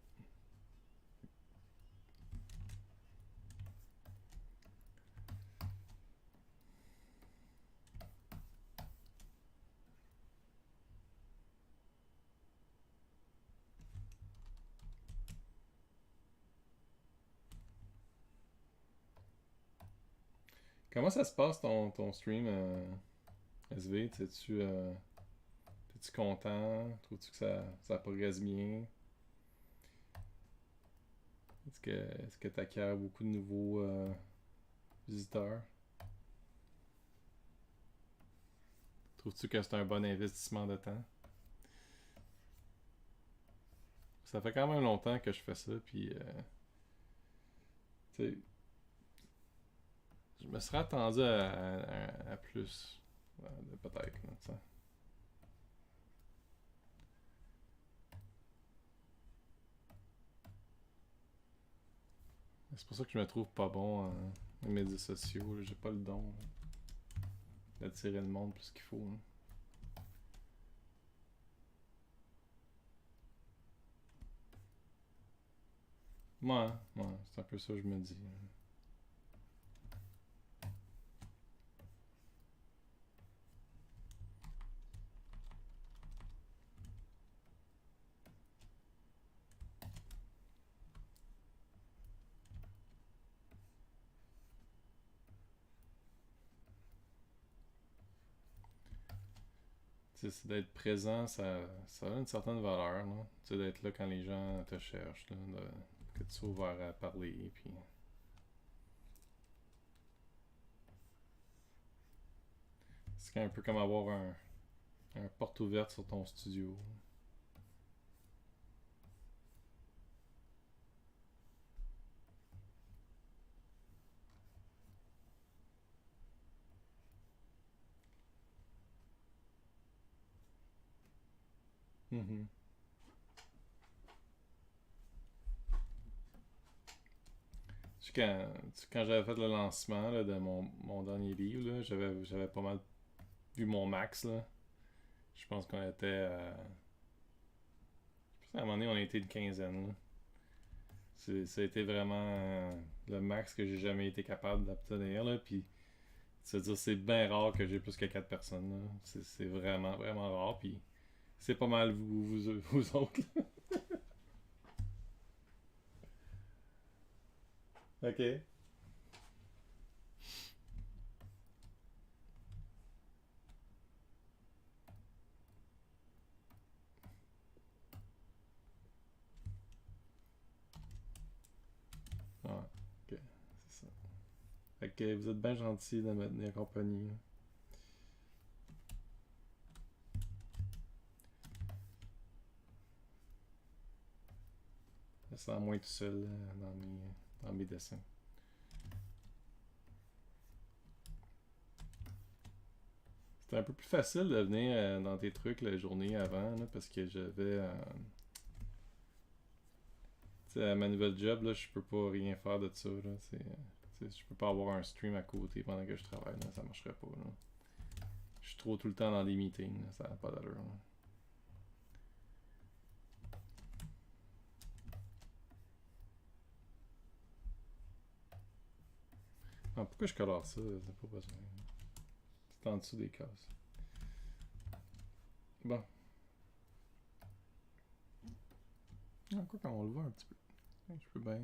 [SPEAKER 1] Comment ça se passe ton stream SV? T'es-tu content? Trouves-tu que ça progresse bien? Est-ce que tu acquiers beaucoup de nouveaux visiteurs? Trouves-tu que c'est un bon investissement de temps? Ça fait quand même longtemps que je fais ça, puis tu sais, je me serais attendu à plus, peut-être, là, tu sais. C'est pour ça que je me trouve pas bon en médias sociaux. J'ai pas le don d'attirer le monde plus qu'il faut. Là. Ouais, c'est un peu ça que je me dis. C'est d'être présent, ça a une certaine valeur. Là. Tu sais, d'être là quand les gens te cherchent, là, que tu sois ouvert à parler. Puis... c'est un peu comme avoir un porte ouverte sur ton studio. Mm-hmm. Quand j'avais fait le lancement là, de mon dernier livre, là, j'avais pas mal vu mon max. Là. Je pense qu'on était. À un moment donné, on était une quinzaine. Là. Ça a été vraiment le max que j'ai jamais été capable d'obtenir. Là. Puis, c'est-à-dire, c'est bien rare que j'ai plus que 4 personnes. Là. C'est vraiment, vraiment rare. Puis, c'est pas mal vous autres. Là. Ok. Ouais, ok. C'est ça. Fait que vous êtes bien gentil de me tenir compagnie. Je me sens moins tout seul dans mes dessins. C'était un peu plus facile de venir dans tes trucs la journée avant, là, parce que j'avais. Tu sais, à ma nouvelle job, là, je peux pas rien faire de ça. Là, je peux pas avoir un stream à côté pendant que je travaille, là, ça marcherait pas. Là. Je suis trop tout le temps dans des meetings, là, ça n'a pas d'allure. Là. Ah, pourquoi je colore ça? C'est pas besoin. C'est en dessous des cases. Bon. Ah, quoi qu'on le voit un petit peu. Je peux bien.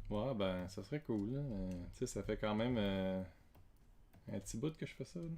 [SPEAKER 1] Ouais, ben, ça serait cool, là. Tu sais, ça fait quand même un petit bout que je fais ça, là.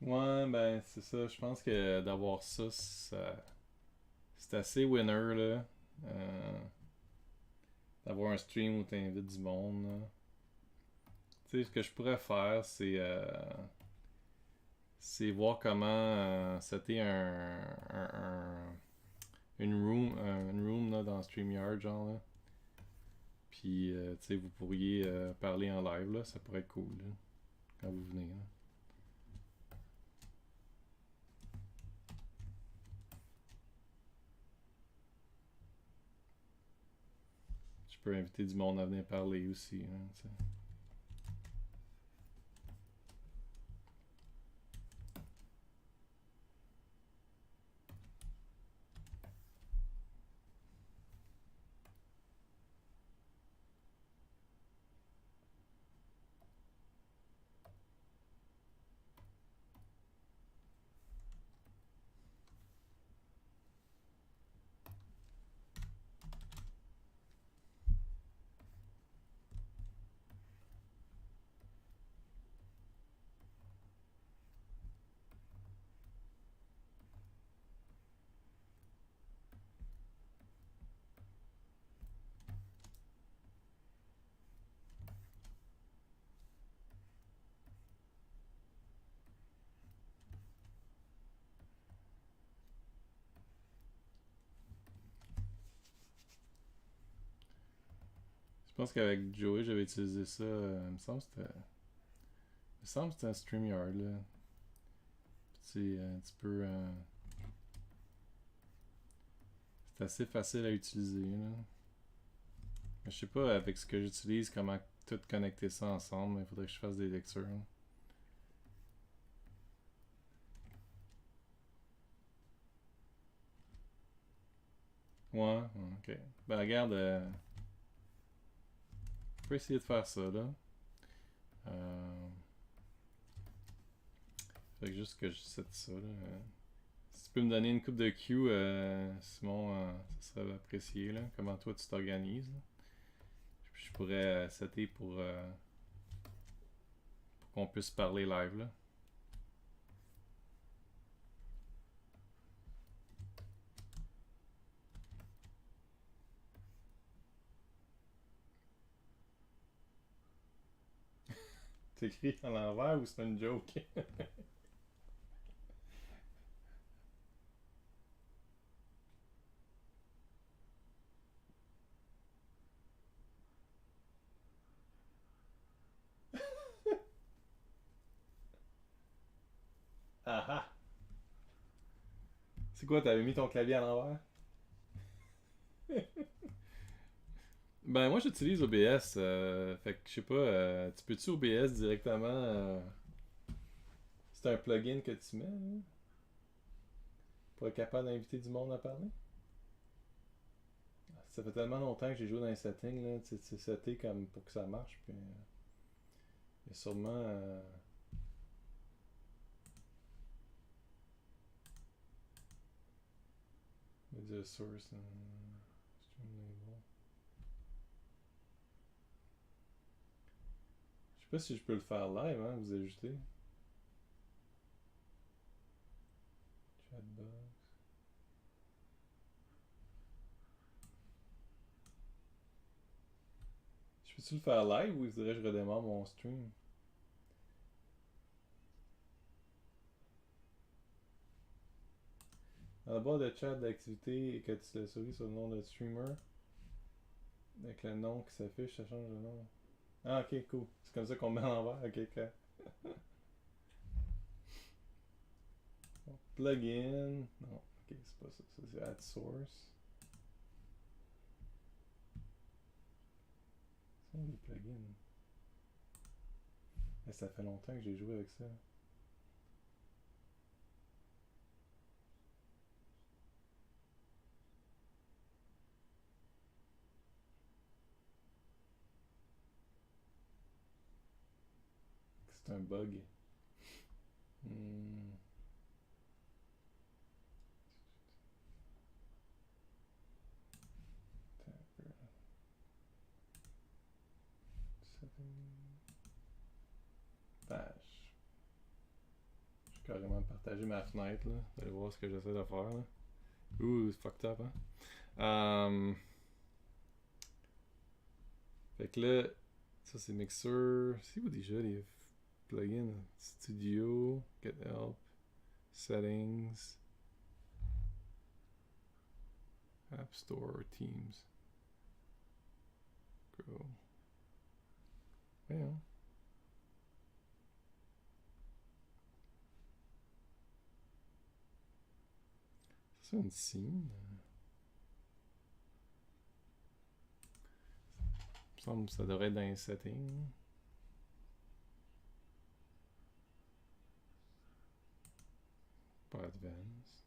[SPEAKER 1] Ouais, ben, c'est ça. Je pense que d'avoir ça, c'est assez winner, là. D'avoir un stream où t'invites du monde, là. Tu sais, ce que je pourrais faire, c'est voir comment c'était une room là, dans StreamYard, genre là. Puis, tu sais, vous pourriez parler en live, là. Ça pourrait être cool, là, quand vous venez, là. Je peux inviter du monde à venir parler aussi, là, tu sais. Je pense qu'avec Joey, j'avais utilisé ça. Il me semble que c'était un StreamYard, là. C'est un petit peu. C'est assez facile à utiliser, là. Je sais pas avec ce que j'utilise comment tout connecter ça ensemble, mais il faudrait que je fasse des lectures, là. Ouais, ok. Ben regarde, je peux essayer de faire ça, là. Fait que juste que je set ça, là. Si tu peux me donner une coupe de Q, Simon, ça serait apprécié, là. Comment toi tu t'organises, là. Je pourrais setter pour qu'on puisse parler live, là. C'est écrit à l'envers ou c'est une joke? Ah ah! C'est quoi, t'avais mis ton clavier à l'envers? Ben moi j'utilise OBS, fait que je sais pas, tu peux-tu OBS directement? C'est un plugin que tu mets, là, pour être capable d'inviter du monde à parler? Ça fait tellement longtemps que j'ai joué dans les settings, là, c'est seté comme pour que ça marche, puis il y a sûrement... media source stream label. Je sais pas si je peux le faire live, hein, vous ajouter. Chatbox. Je peux-tu le faire live ou il faudrait que je redémarre mon stream? Dans la barre de chat d'activité et que tu la souris sur le nom de streamer, avec le nom qui s'affiche, ça change de nom. Ah, ok, cool. C'est comme ça qu'on met en l'envers. Ok, ok. Plugin. Non, ok, c'est pas ça. Ça, c'est add source. C'est des plugins. Et ça fait longtemps que j'ai joué avec ça. C'est un bug. Hmm. Page. Je vais carrément partager ma fenêtre, là. Vous allez voir ce que j'essaie de faire, là. Ouh, c'est fucked up, hein. Fait que là, ça c'est Mixer. C'est où déjà les plugins? Studio, Get Help, Settings, App Store, Teams. Go. Voyons. C'est une scene. Il me semble que ça devrait être dans les settings. Pas advanced.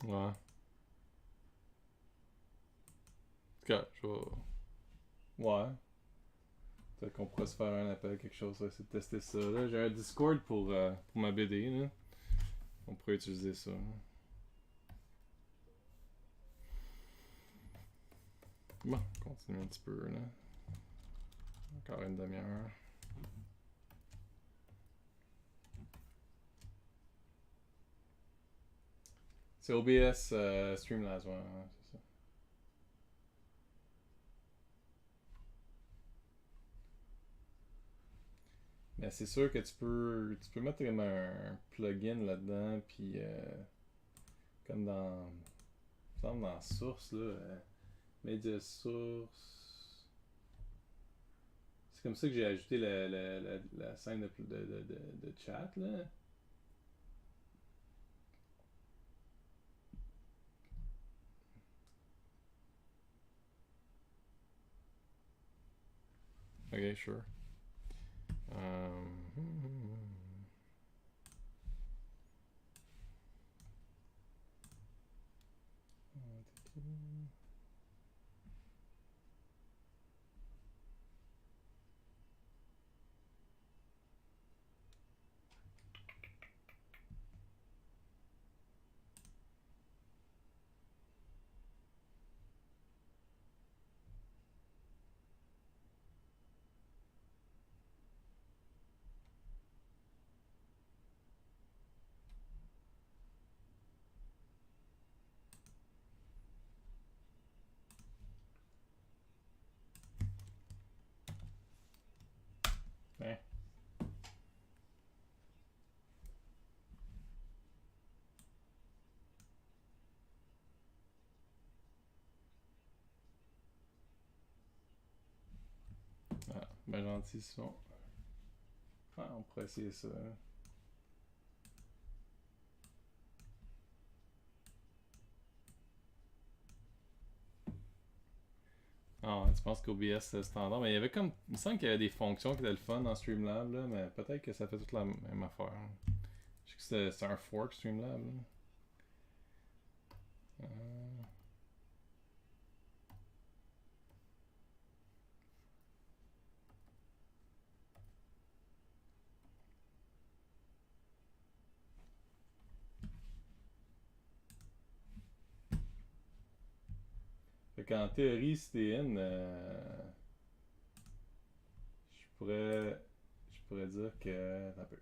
[SPEAKER 1] Ouais. En tout cas, je vais. Ouais. Peut-être qu'on pourrait se faire un appel, quelque chose. On va essayer de tester ça. Là, j'ai un Discord pour ma BD. Là. On pourrait utiliser ça. Bon, on continue un petit peu. Là. Encore une demi-heure. C'est OBS Streamlabs, ouais, c'est ça. Mais c'est sûr que tu peux mettre comme un plugin là-dedans, puis comme dans Source, là, Media Source. C'est comme ça que j'ai ajouté la scène de chat, là. Ok, sure. Ouais. Ah, ben gentil, sinon. Ah, on pourrait essayer ça. Hein. Ah, tu penses qu'OBS c'est standard, mais il y avait comme. Il me semble qu'il y avait des fonctions qui étaient le fun dans Streamlab, là, mais peut-être que ça fait toute la même affaire. Hein. Je sais que c'est un fork Streamlab. Là. Fait qu'en théorie, si t'es in, je pourrais dire que. Attends un peu.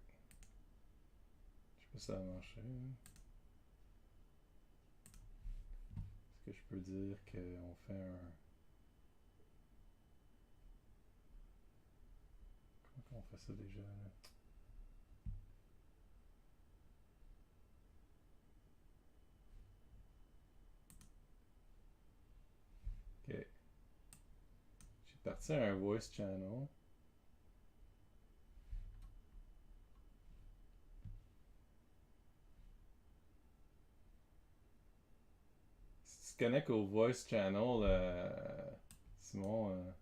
[SPEAKER 1] Je sais pas si ça va marcher. que je peux dire qu'on fait un... Comment on fait ça déjà là? Ok. J'ai parti à un voice channel. Si tu te connectes au voice channel, Simon...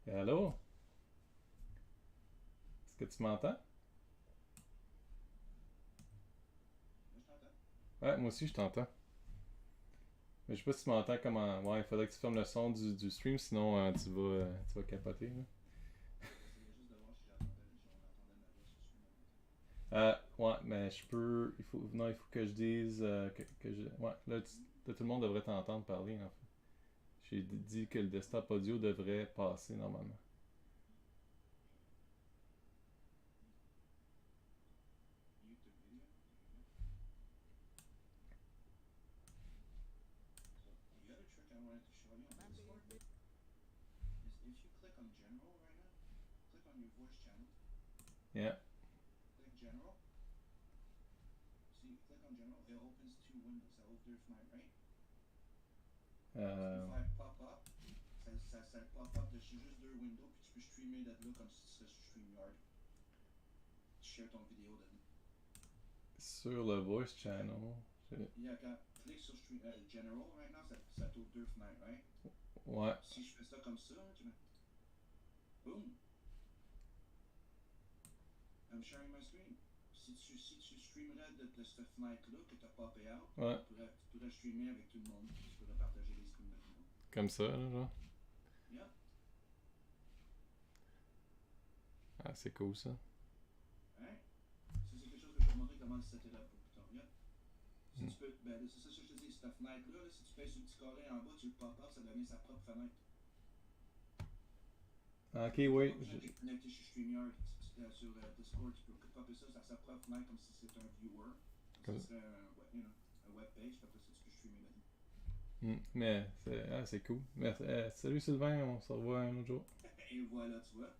[SPEAKER 1] Allô? Est-ce que tu m'entends? Ouais, moi aussi je t'entends. Mais je sais pas si tu m'entends comment. Ouais, il faudrait que tu fermes le son du stream, sinon tu vas capoter. Là. Ouais, mais je peux. Non, il faut que je dise que je. Ouais, là, tout le monde devrait t'entendre parler en fait. J'ai dit que le desktop audio devrait passer normalement. Yeah. Euh, sur le voice channel. Ouais.
[SPEAKER 2] Si je fais ça comme ça, tu mets. Boom. I'm sharing my screen. Si tu streamerais de cette fenêtre-là que tu as popé out,
[SPEAKER 1] Ouais.
[SPEAKER 2] tu pourrais streamer avec tout le monde. Tu pourrais partager les screens de tout le monde.
[SPEAKER 1] Comme ça, là, genre.
[SPEAKER 2] Yeah.
[SPEAKER 1] Ah, c'est cool ça.
[SPEAKER 2] Right? Ça, c'est quelque chose que je vais te montrer comment c'était là pour plus tard. Yeah. Si tu peux, ben, c'est ça que je te dis, cette fenêtre-là, si tu pèses sur le petit carré en bas, tu le pop-up, ça devient sa propre fenêtre.
[SPEAKER 1] Ok, oui.
[SPEAKER 2] Tu es connecté sur StreamYard, sur Discord, tu peux popper ça sur sa propre fenêtre comme si c'était un viewer. Comme ça serait un web page, puis après ça, tu peux streamer là-dedans.
[SPEAKER 1] Mais c'est cool. Merci. Salut Sylvain, on se revoit un autre jour.
[SPEAKER 2] Et voilà, tu vois.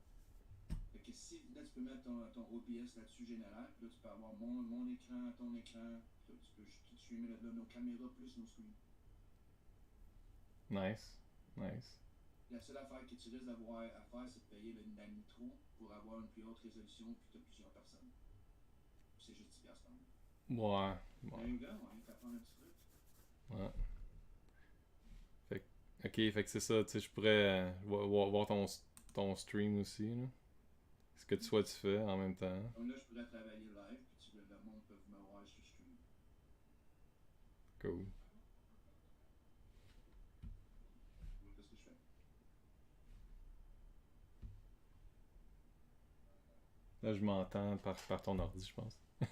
[SPEAKER 2] Fait que si là tu peux mettre ton OBS là-dessus général, puis là tu peux avoir mon écran, ton écran, puis là, tu peux streamer là, nos caméras plus nos screens.
[SPEAKER 1] Nice. Nice.
[SPEAKER 2] La seule affaire que tu risques d'avoir à faire, c'est de payer la nitro pour avoir une plus haute résolution puis tu as plusieurs personnes. Puis c'est juste 10$ par mois.
[SPEAKER 1] Ouais.
[SPEAKER 2] There you go, on est apprendre un petit truc.
[SPEAKER 1] Ouais. Fait que c'est ça, tu sais, je pourrais voir ton stream aussi, là. Ce que tu fais en même temps.
[SPEAKER 2] Comme là, je pourrais travailler live, puis le monde peut me voir sur stream.
[SPEAKER 1] Cool.
[SPEAKER 2] Qu'est-ce que je fais?
[SPEAKER 1] Là, je m'entends par ton ordi, je pense.
[SPEAKER 2] C'est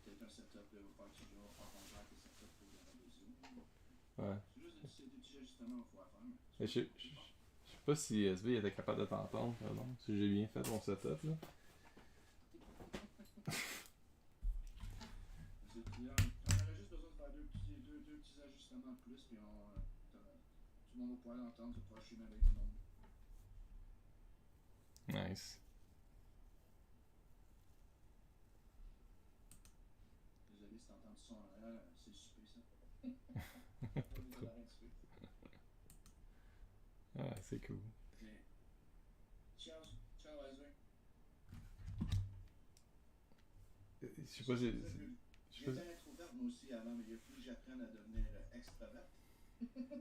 [SPEAKER 2] peut-être un setup, là, il va falloir que tu joues en contact et setup pour les Zoom.
[SPEAKER 1] Ouais.
[SPEAKER 2] C'est des petits ajustements qu'il faut faire.
[SPEAKER 1] Mais je sais pas si SV était capable de t'entendre, pardon. Si j'ai bien fait ton setup, là.
[SPEAKER 2] On aurait juste besoin de faire deux petits ajustements en plus, puis tout le monde va pouvoir l'entendre, tu vas pouvoir streamer avec du monde.
[SPEAKER 1] Nice.
[SPEAKER 2] Désolé si t'entends du son en arrière, c'est le souper ça.
[SPEAKER 1] Ah, c'est cool.
[SPEAKER 2] Mais, ciao Ezra.
[SPEAKER 1] Je sais pas si...
[SPEAKER 2] J'étais introvert moi aussi avant, mais il a fallu que j'apprenne à devenir extravert.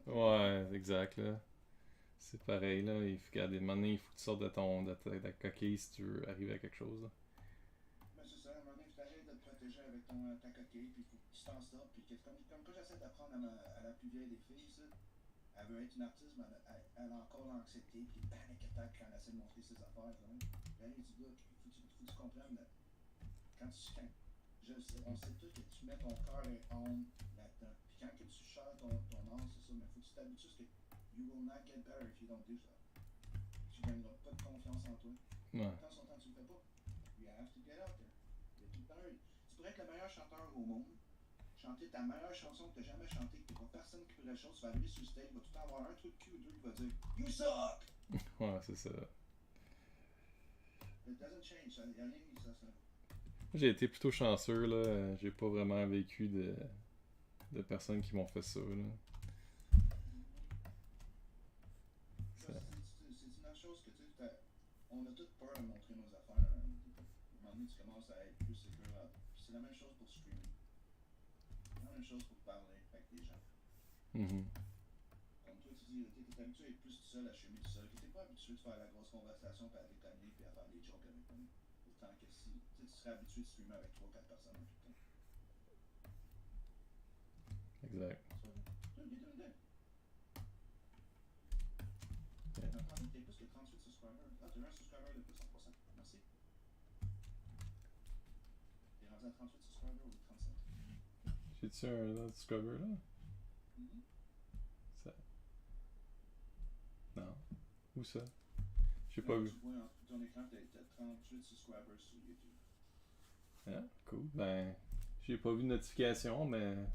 [SPEAKER 1] Ouais, exact, là. C'est pareil, là. Il faut qu'à des moments, il faut que tu sortes de ta coquille si tu veux arriver à quelque chose, là.
[SPEAKER 2] Ben c'est ça, à un moment donné, tu t'arrêtes de te protéger avec ta coquille, puis il faut que tu t'en sortes, puis comme quand j'essaie d'apprendre à la plus vieille des filles, ça, elle veut être une artiste, mais elle a encore l'anxiété, puis panic attack quand elle essaie de montrer ses affaires, hein. Là, il dit, look, faut que tu comprennes, on sait tous que tu mets ton cœur et âme là-dedans. Puis quand que tu chères ton âme, c'est ça, mais faut que tu t'habitues parce que you will not get better if you don't do so. gagneras pas de confiance en toi.
[SPEAKER 1] Ouais.
[SPEAKER 2] Tant son temps tu le fais pas. You have to get out there. Il y a tout le temps tu pourrais être le meilleur chanteur au monde, chanter ta meilleure chanson que tu n'as jamais chantée, que pas personne qui peut la chanter, tu vas arriver sur le stage, il va tout le temps avoir un truc de cul ou deux qui va dire You suck!
[SPEAKER 1] Ouais, c'est ça.
[SPEAKER 2] It doesn't change, il n'y a rien qui ça.
[SPEAKER 1] J'ai été plutôt chanceux, là. J'ai pas vraiment vécu de personnes qui m'ont fait ça, là.
[SPEAKER 2] C'est une autre chose que tu sais, on a toutes peur de montrer nos affaires. À un moment donné, tu commences à être plus sécure. C'est la même chose pour streamer. C'est la même chose pour parler avec des gens.
[SPEAKER 1] Mm-hmm.
[SPEAKER 2] Comme toi, tu dis, t'es habitué à être plus tout seul, à chemin tout seul. T'es pas habitué de faire la grosse conversation, puis à déconner, puis à faire des jokes avec nous. Autant que si tu serais habitué de streamer avec 3-4 personnes en tout temps.
[SPEAKER 1] Exact.
[SPEAKER 2] You're doing good.
[SPEAKER 1] Yeah.
[SPEAKER 2] On a pensé que t'es plus que 38 subscribers. Ah, t'as eu un subscriber de plus en passant. Merci. T'es rendu à 38 subscribers ou 37?
[SPEAKER 1] J'ai-tu un autre subscriber, là?
[SPEAKER 2] Mm-hmm.
[SPEAKER 1] Ça... Non. Où ça? J'ai pas vu.
[SPEAKER 2] Tu vois, en ton écran, t'as 38 subscribers sur YouTube.
[SPEAKER 1] Ah, cool. Ben, j'ai pas vu de notification, mais...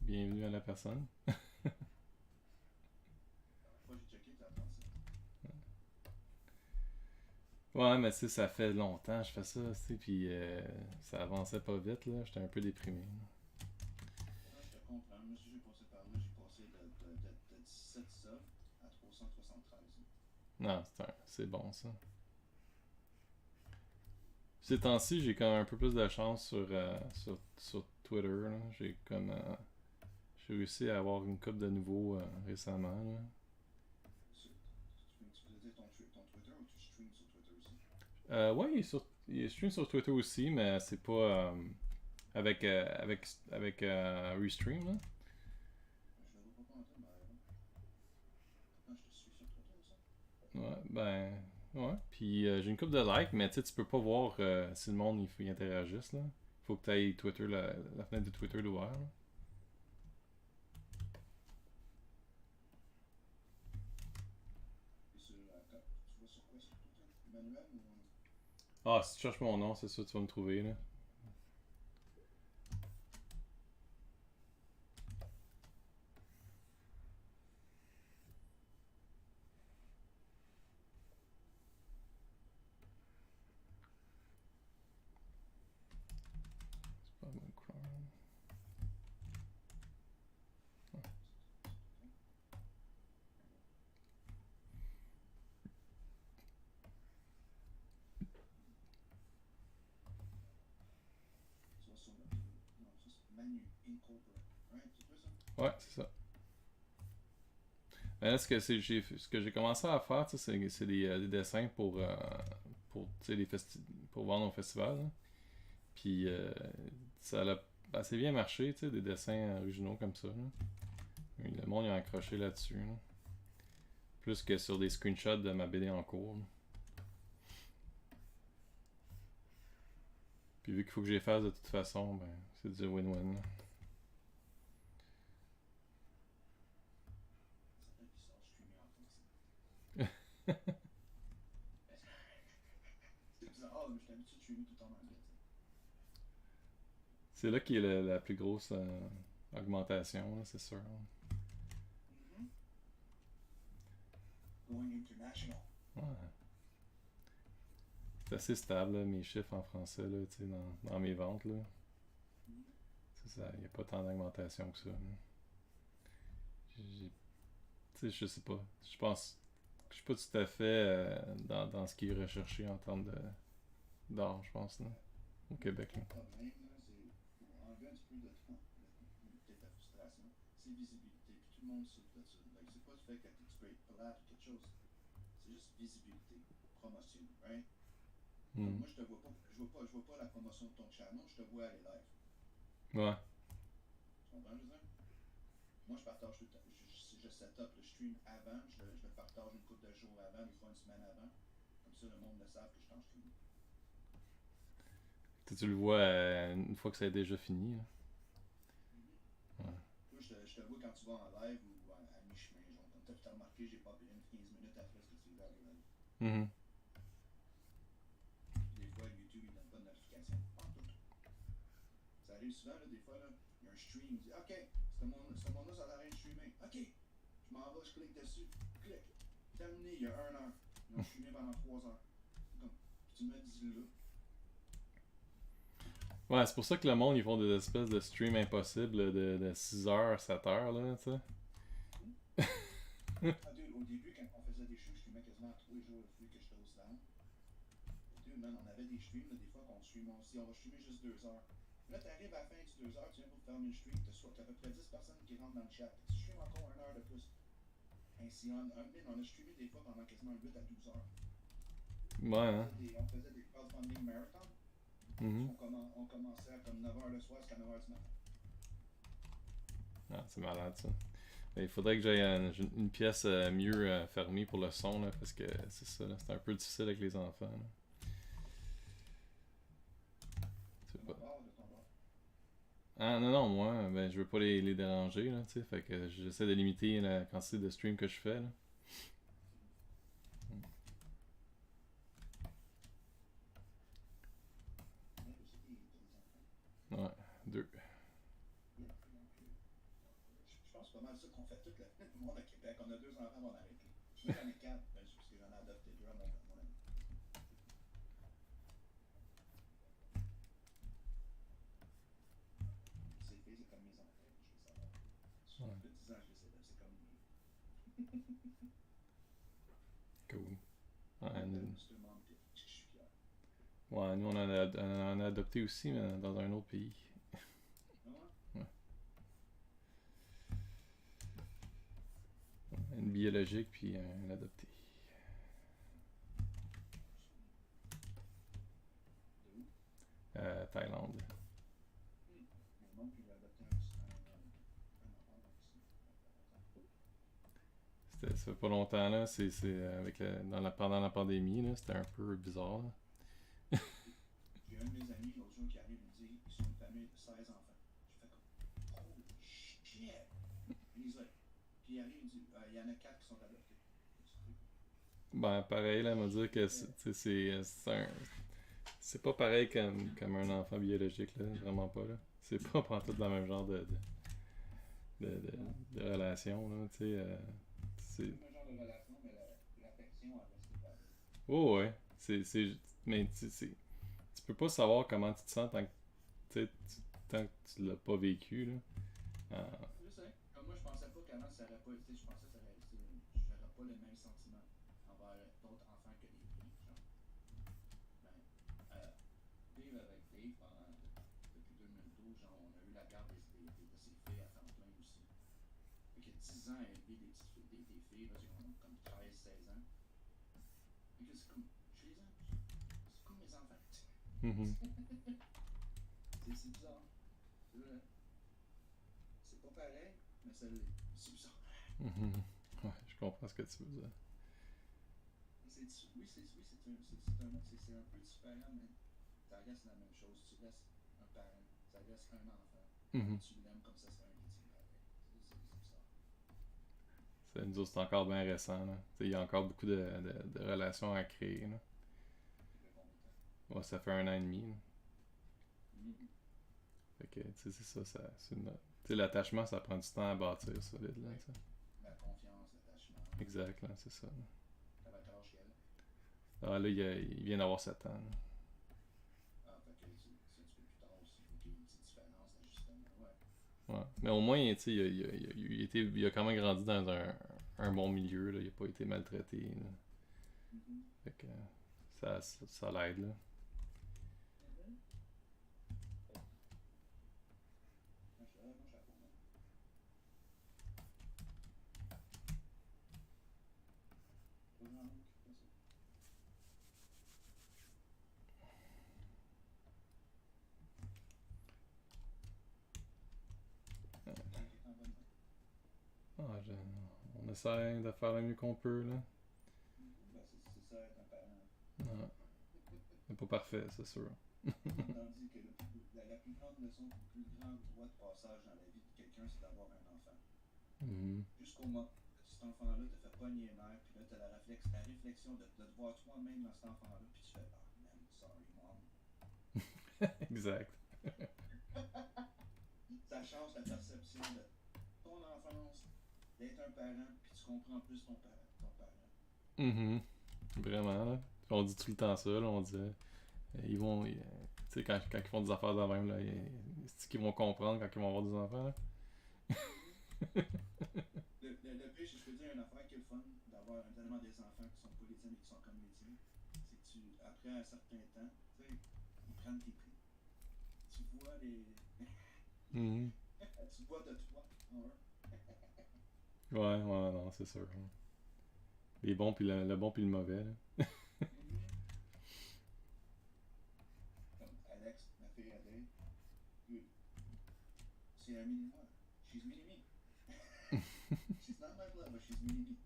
[SPEAKER 1] Bienvenue à la personne.
[SPEAKER 2] Moi, j'ai checké, t'as 37.
[SPEAKER 1] Ouais, mais tu sais, ça fait longtemps que je fais ça, tu sais, puis ça avançait pas vite, là. J'étais un peu déprimé.
[SPEAKER 2] Ouais, je te comprends. Moi aussi, j'ai passé par là. J'ai passé de 17 subs à 373.
[SPEAKER 1] Non, c'est bon, ça. Ces temps-ci, j'ai quand même un peu plus de chance sur Twitter, là. J'ai réussi à avoir une couple de nouveaux récemment, là.
[SPEAKER 2] Tu faisais ton Twitter ou tu streams sur Twitter aussi?
[SPEAKER 1] Ouais, il stream sur Twitter aussi, mais c'est pas avec Restream, là.
[SPEAKER 2] Je le vois pas en temps, pourtant je te suis sur Twitter, ça.
[SPEAKER 1] Ouais, ben, ouais. Puis j'ai une couple de likes, mais tu sais, tu peux pas voir si le monde il interagisse, là. Faut que tu ailles Twitter, la fenêtre de Twitter d'ouvert, là.
[SPEAKER 2] Et tu vas sur quoi sur Twitter? Emmanuel ou...
[SPEAKER 1] Ah, si tu cherches mon nom, c'est ça, tu vas me trouver, là. C'est pas mon Chrome.
[SPEAKER 2] Tu vas sur... Non, ça c'est Manu, Ink Orporate. Right? C'est toi ça?
[SPEAKER 1] Ouais, c'est ça. Mais là, ce que j'ai commencé à faire, tu sais, c'est des dessins pour tu sais, pour vendre au festival, là. Puis ça a assez bien marché, tu sais, des dessins originaux comme ça, là. Le monde il a accroché là-dessus, là. Plus que sur des screenshots de ma BD en cours, là. Puis vu qu'il faut que j'y fasse de toute façon, ben c'est du win-win, là.
[SPEAKER 2] Ça fait bizarre, streamer en français. C'est bizarre, mais je suis habitué de streamer tout le temps en anglais, tu sais.
[SPEAKER 1] C'est là qu'il y a la plus grosse augmentation, là, c'est sûr, là.
[SPEAKER 2] Mm-hmm. Going international.
[SPEAKER 1] Ouais. C'est assez stable, là, mes chiffres en français, là, tu sais, dans mes ventes, là.
[SPEAKER 2] Mm-hmm.
[SPEAKER 1] C'est ça, il n'y a pas tant d'augmentation que ça, là. Tu sais, je sais pas. Je pense que je suis pas tout à fait dans ce qui est recherché en termes d'art, je pense, là, au Québec, là.
[SPEAKER 2] Le problème, là, c'est pour enlever un petit peu de temps, peut-être ta frustration, c'est visibilité. Puis tout le monde souffre de ça. Donc, c'est pas le fait que tu peux être plate ou quelque chose. C'est juste visibilité, promotion, right?
[SPEAKER 1] Mm.
[SPEAKER 2] Moi, je vois pas la promotion de ton channel, je te vois aller live.
[SPEAKER 1] Ouais.
[SPEAKER 2] Tu comprends, je veux dire? Moi, je partage tout le temps. Je set up le stream avant, je le partage une couple de jours avant, des fois une semaine avant. Comme ça, le monde le savent que je suis en stream.
[SPEAKER 1] Tu le vois une fois que ça a déjà fini, là.
[SPEAKER 2] Mm-hmm.
[SPEAKER 1] Ouais.
[SPEAKER 2] Toi, je te vois quand tu vas en live ou à mi-chemin. Genre, comme tu as remarqué, j'ai pas une 15 minutes après ce que tu es arrivé
[SPEAKER 1] Mhm.
[SPEAKER 2] Des fois, YouTube, il donne pas de notification. Pas tout. Ça arrive souvent, là, des fois, là, il y a un stream, il dit OK, ce monde-là, ça arrête de streamer. OK, je m'en vais, je clique dessus. Clique. Terminé, il y a 1 heure. Ils ont streamé pendant 3 heures. C'est comme, tu me dis là.
[SPEAKER 1] Ouais, c'est pour ça que le monde, ils font des espèces de streams impossibles de 6 heures, 7 heures, là, tu sais.
[SPEAKER 2] Ah, dude, au début, quand on faisait des streams, je streamais quasiment tous les jours, le flux que j'étais au slam. Dude, man, on avait des streams, là, des fois qu'on stream aussi, on va streamer juste 2 heures. Là, t'arrives à la fin du 2 heures, tu viens pour fermer le stream, t'as à peu près 10 personnes qui rentrent dans le chat. Tu stream encore 1 heure de plus. Ainsi, on a streamé des fois pendant quasiment 8 à 12 heures.
[SPEAKER 1] Ouais, hein.
[SPEAKER 2] On faisait des crowdfunding marathons.
[SPEAKER 1] Mhm.
[SPEAKER 2] On commençait à comme 9 heures le soir jusqu'à 9 heures du matin.
[SPEAKER 1] Ah, c'est malade, ça. Il faudrait que j'aille une pièce mieux fermée pour le son, là, parce que c'est ça, là, c'est un peu difficile avec les enfants, là. C'est pas... Ah, non, non, moi, ben, je veux pas les déranger, là, tu sais, fait que j'essaie de limiter la quantité de stream que je fais, là. Ouais, 2.
[SPEAKER 2] Je pense pas mal ça qu'on fait tout le monde à Québec. On a 2 enfants, on arrête. Moi, j'en ai 4, parce que j'en ai adopté 2 à mon ami. Ces filles, c'est comme mes enfants, je veux savoir. Ça fait 10 ans que je les élève, c'est comme mes.
[SPEAKER 1] Cool.
[SPEAKER 2] Ouais,
[SPEAKER 1] Nous on en a adopté aussi, mais dans un autre pays. Ouais. Une biologique puis un adopté. Thaïlande. Ça fait pas longtemps là, c'est avec pendant la pandémie là, c'était un peu bizarre. Là.
[SPEAKER 2] J'ai un de mes amis l'autre jour qui arrive et me dit ils sont une famille de 16 enfants. Je fais comme holy shit. Puis il arrive et me dit il y en a 4 qui sont adoptés.
[SPEAKER 1] Ben pareil là, on va dire que c'est pas pareil comme un enfant biologique là, vraiment pas là. C'est pas pantoute dans le même genre de relation là, tu sais.
[SPEAKER 2] C'est le même genre de relation, mais l'affection elle reste pareille.
[SPEAKER 1] Oh ouais, mais tu peux pas savoir comment tu te sens tant que tu l'as pas vécu là.
[SPEAKER 2] Je sais. Comme moi, je pensais pas qu'avant ça aurait pas été. Je pensais que ça aurait été. J'aurais pas le même sentiment envers d'autres enfants que les filles. Genre. Ben, vivre avec Dave depuis 2012, genre, on a eu la garde de ses filles à temps plein aussi. Fait que 10 ans à élever des filles, là, qui ont comme 13, 16 ans. Fait que c'est comme. Je les aime. C'est comme mes enfants.
[SPEAKER 1] Mm-hmm.
[SPEAKER 2] C'est bizarre. C'est vrai. C'est pas pareil, mais ça l'est. C'est bizarre.
[SPEAKER 1] Mm-hmm. Ouais, je comprends ce que tu veux dire.
[SPEAKER 2] Oui, c'est un peu différent, mais ça reste la même chose. Tu restes un parent, ça reste un enfant.
[SPEAKER 1] Mm-hmm.
[SPEAKER 2] Tu l'aimes comme ça serait un des tiens pareil. C'est bizarre.
[SPEAKER 1] Nous autres, c'est encore bien récent. Là. Il y a encore beaucoup de relations à créer. Là. Ouais, ça fait 1 an et demi. Là.
[SPEAKER 2] Mm-hmm.
[SPEAKER 1] Fait que, c'est ça. L'attachement, ça prend du temps à bâtir solide. Là,
[SPEAKER 2] oui. La confiance, l'attachement.
[SPEAKER 1] Exact, là, c'est ça.
[SPEAKER 2] T'avais quel âge qu'elle?
[SPEAKER 1] Ah, là, il vient d'avoir 7 ans. Là.
[SPEAKER 2] Ah, fait que c'est un petit peu plus tard aussi. Fait qu'il y a une petite différence d'ajustement.
[SPEAKER 1] Ouais. Mais au moins, tu sais, il a quand même grandi dans un bon milieu. Là. Il n'a pas été maltraité. Là.
[SPEAKER 2] Mm-hmm.
[SPEAKER 1] Fait que ça l'aide. Là. On essaie de faire le mieux qu'on peut. Là.
[SPEAKER 2] Ben, c'est ça être un parent.
[SPEAKER 1] Ouais. C'est pas parfait, c'est sûr.
[SPEAKER 2] Tandis que la plus grande leçon, le plus grand droit de passage dans la vie de quelqu'un, c'est d'avoir un enfant.
[SPEAKER 1] Mm-hmm.
[SPEAKER 2] Jusqu'au moment que tu cet enfant-là te fait pogner les nerfs, puis là, t'as la réflexion de te voir toi-même dans cet enfant-là, puis tu fais, ah, man, sorry, mom.
[SPEAKER 1] Exact.
[SPEAKER 2] Ça change ta perception de ton enfance, d'être un parent, puis tu comprends plus ton parent.
[SPEAKER 1] Mhm. Vraiment, là. On dit tout le temps ça, là. On dit. Ils vont. Tu sais, quand ils font des affaires de même, là, c'est qu'ils vont comprendre quand ils vont avoir des enfants, là.
[SPEAKER 2] Le pire, je peux dire une affaire qui est le fun d'avoir tellement des enfants qui sont pas les tiens mais qui sont comme les tiens. C'est que après un certain temps, tu sais, ils prennent tes prix. Tu vois les.
[SPEAKER 1] Mhm.
[SPEAKER 2] Tu vois de toi en eux.
[SPEAKER 1] Ouais, non, c'est sûr. Les bons puis le bon puis le mauvais, là.
[SPEAKER 2] Comme Alex, ma fille Adèle, c'est un mini-moi. She's mini-me. She's not my blood, but she's mini-me.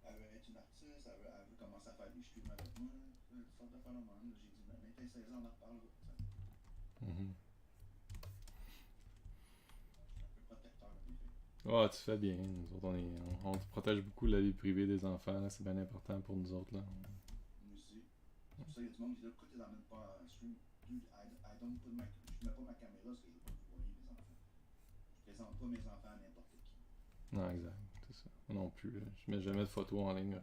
[SPEAKER 2] Elle veut être une artiste, elle veut commencer à faire des streams avec moi. Une sorte de phénomène. J'ai dit, mais t'as 16 ans, on en reparlera.
[SPEAKER 1] Mhm.
[SPEAKER 2] Je suis un peu protecteur de mes filles.
[SPEAKER 1] Ouais, tu fais bien. Nous autres, on protège beaucoup la vie privée des enfants, là. C'est bien important pour nous autres, là.
[SPEAKER 2] Moi aussi. C'est pour ça qu'il y a du monde qui dit, pourquoi tu les emmènes pas en stream? Dude, I don't put je mets pas ma caméra parce que je veux pas que vous voyez mes enfants. Je présente pas mes enfants à n'importe qui.
[SPEAKER 1] Non, exact. C'est ça. Moi non plus, là. Je mets jamais de photos en ligne, rien.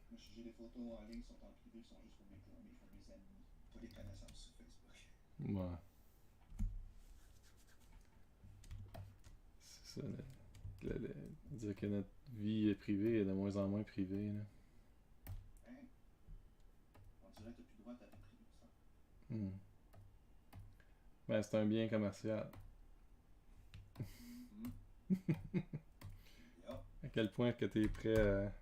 [SPEAKER 2] Moi, j'ai des photos en ligne qui sont en privé, qui sont juste pour mes amis, pas des connaissances sur Facebook.
[SPEAKER 1] Ouais. C'est ça, dire que notre vie est privée est de moins en moins privée, là.
[SPEAKER 2] Hein? On dirait que t'as plus le droit à ta vie privée, ça.
[SPEAKER 1] Hmm. Ben, c'est un bien commercial.
[SPEAKER 2] Yup.
[SPEAKER 1] À quel point que t'es prêt à...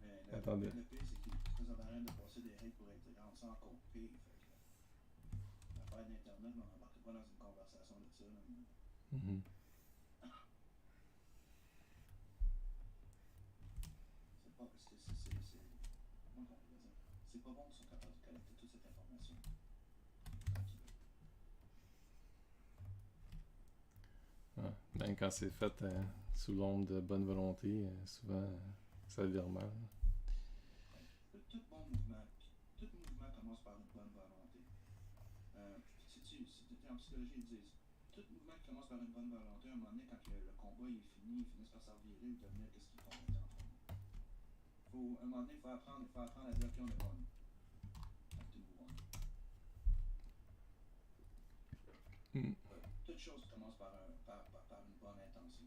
[SPEAKER 2] Mais
[SPEAKER 1] Attendez.
[SPEAKER 2] le pire, c'est qu'ils sont en train de passer des règles pour être rendre ça encore pire. Fait que l'affaire d'Internet, on n'embarque pas dans une conversation de ça. Là, mais...
[SPEAKER 1] Mhm.
[SPEAKER 2] C'est pas. Comment on peut dire? C'est pas bon qu'ils sont capables de collecter toute cette information.
[SPEAKER 1] Ouais. Ben, quand c'est fait sous l'ombre de bonne volonté, souvent ça vire mal.
[SPEAKER 2] Tout bon mouvement, tout mouvement commence par une bonne volonté. Si tu es en psychologie, ils disent tout mouvement qui commence par une bonne volonté, à un moment donné, quand le combat est fini, ils finissent par s'en virer ou devenir qu'est-ce qu'ils font maintenant. À un moment donné, il faut apprendre à dire ok, on est bon.
[SPEAKER 1] Mm.
[SPEAKER 2] Toute chose commence par une bonne intention.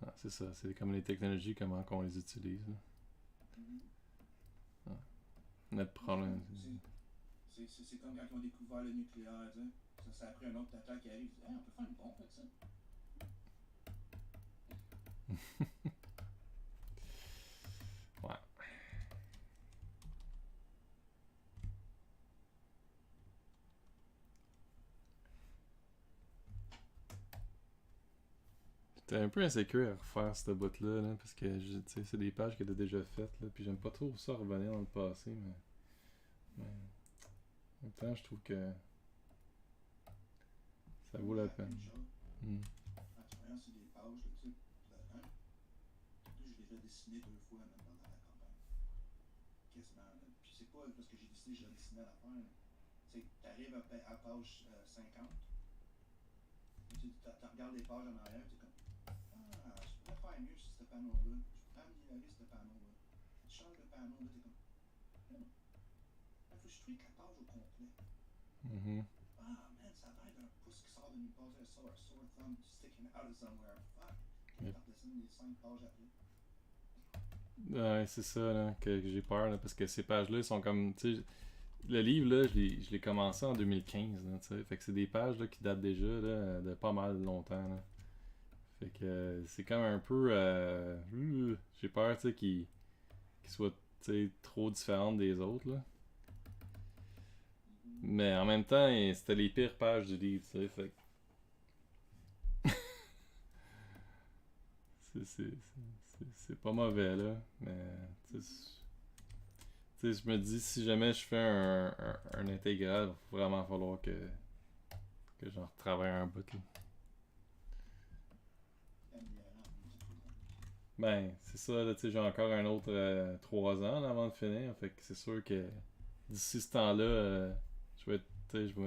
[SPEAKER 1] Ah, c'est ça, c'est comme les technologies, comment qu'on les utilise. Ah. Notre problème.
[SPEAKER 2] C'est comme quand ils ont découvert le nucléaire, tu sais. Ça a pris un autre attaque qui arrive, hey, on peut faire une bombe avec ça.
[SPEAKER 1] Ouais. J'étais un peu insécure à refaire cette bout-là, là, parce que c'est des pages que t'as déjà faites, là, puis j'aime pas trop ça revenir dans le passé, mais en même temps, je trouve que ça vaut la peine.
[SPEAKER 2] En travaillant sur des pages, tu sais, je l'ai déjà dessiné 2 fois même dans la campagne. Quasiment. Puis c'est pas parce que j'ai décidé que je l'ai dessiné à la fin. Tu sais, t'arrives à page 50, tu regardes les pages en arrière, tu es comme ah, je pourrais faire mieux sur ce panneau-là. Je pourrais améliorer ce panneau-là. Tu changes le panneau, là, t'es comme il faut que je tweak la page au complet.
[SPEAKER 1] Mm-hmm.
[SPEAKER 2] Ah man, ça a l'air d'un pouce qui sort de nulle part, un sore thumb sticking out of somewhere. Fuck.
[SPEAKER 1] Yep.
[SPEAKER 2] T'en dessines les 5 pages après.
[SPEAKER 1] Ouais, c'est ça là, que j'ai peur, là, parce que ces pages-là ils sont comme, tu sais, le livre là, je l'ai commencé en 2015, là, tu sais, fait que c'est des pages là, qui datent déjà là, de pas mal longtemps. Là. Fait que c'est comme un peu, j'ai peur, tu sais, qu'ils soient, tu sais, trop différentes des autres là. Mais en même temps, c'était les pires pages du livre, tu sais, fait que c'est pas mauvais, là. Mais, tu sais, je me dis, si jamais je fais un intégral, il va vraiment falloir que j'en retravaille un bout, là. Ben, c'est ça, là, tu sais, j'ai encore un autre 3 ans là, avant de finir. Fait que c'est sûr que d'ici ce temps-là, je vais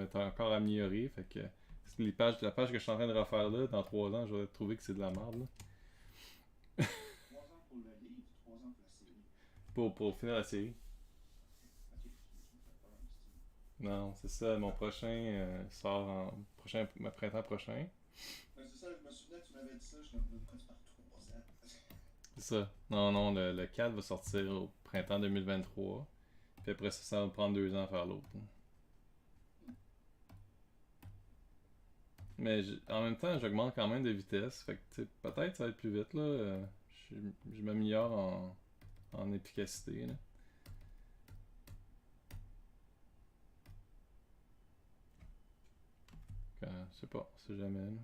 [SPEAKER 1] être encore amélioré. Fait que la page que je suis en train de refaire là, dans 3 ans, je vais trouver que c'est de la merde, là.
[SPEAKER 2] 3 ans pour le livre, 3 ans pour la série.
[SPEAKER 1] Pour finir la série.
[SPEAKER 2] Ok, je me fais peur un petit.
[SPEAKER 1] Non, c'est ça, mon prochain sort printemps prochain.
[SPEAKER 2] C'est ça, je me souvenais que tu m'avais dit ça, je me disais, pourquoi tu pars 3 ans?
[SPEAKER 1] C'est ça. Non, le 4 va sortir au printemps 2023. Puis après ça va prendre 2 ans à faire l'autre. Mais en même temps, j'augmente quand même de vitesse. Fait que tu sais, peut-être ça va être plus vite là. Je m'améliore en efficacité, là. Je sais pas, c'est jamais, là.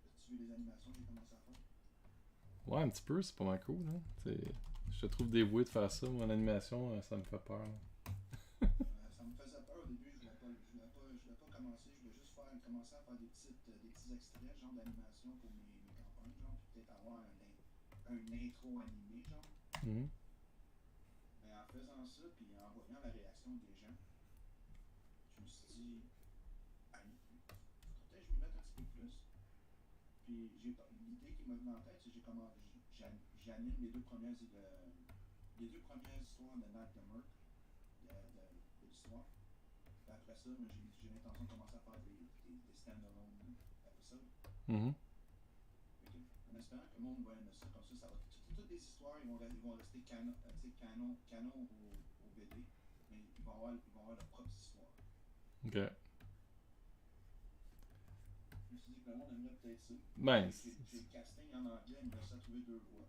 [SPEAKER 2] As-tu vu les animations que j'ai commencé à faire?
[SPEAKER 1] Ouais, un petit peu, c'est pas mal cool, hein. Je te trouve dévoué de faire ça. Mon animation, ça me fait peur, là.
[SPEAKER 2] Ça me faisait peur au début, je voulais pas commencer, je voulais juste commencer à faire des petits extraits, genre d'animation pour mes campagnes, genre, puis peut-être avoir un intro animé, genre.
[SPEAKER 1] Mhm.
[SPEAKER 2] Mais en faisant ça, puis en voyant la réaction des gens, je me suis dit, allez, peut-être que je m'y mette un petit peu plus. Puis l'idée qui m'a venue en tête, c'est que j'anime les deux premières histoires de Matt de Merck, de l'histoire. Puis après ça, j'ai l'intention de commencer à faire des stand-alone épisodes.
[SPEAKER 1] Mhm.
[SPEAKER 2] En espérant que le monde va aimer ça, comme ça va. Toutes les histoires, ils vont rester canon au BD, mais ils vont avoir leur propre histoire.
[SPEAKER 1] Ok.
[SPEAKER 2] Je me suis dit que le monde aimerait peut-être ça.
[SPEAKER 1] Ben,
[SPEAKER 2] J'ai le casting en anglais, il me reste à trouver 2 voix.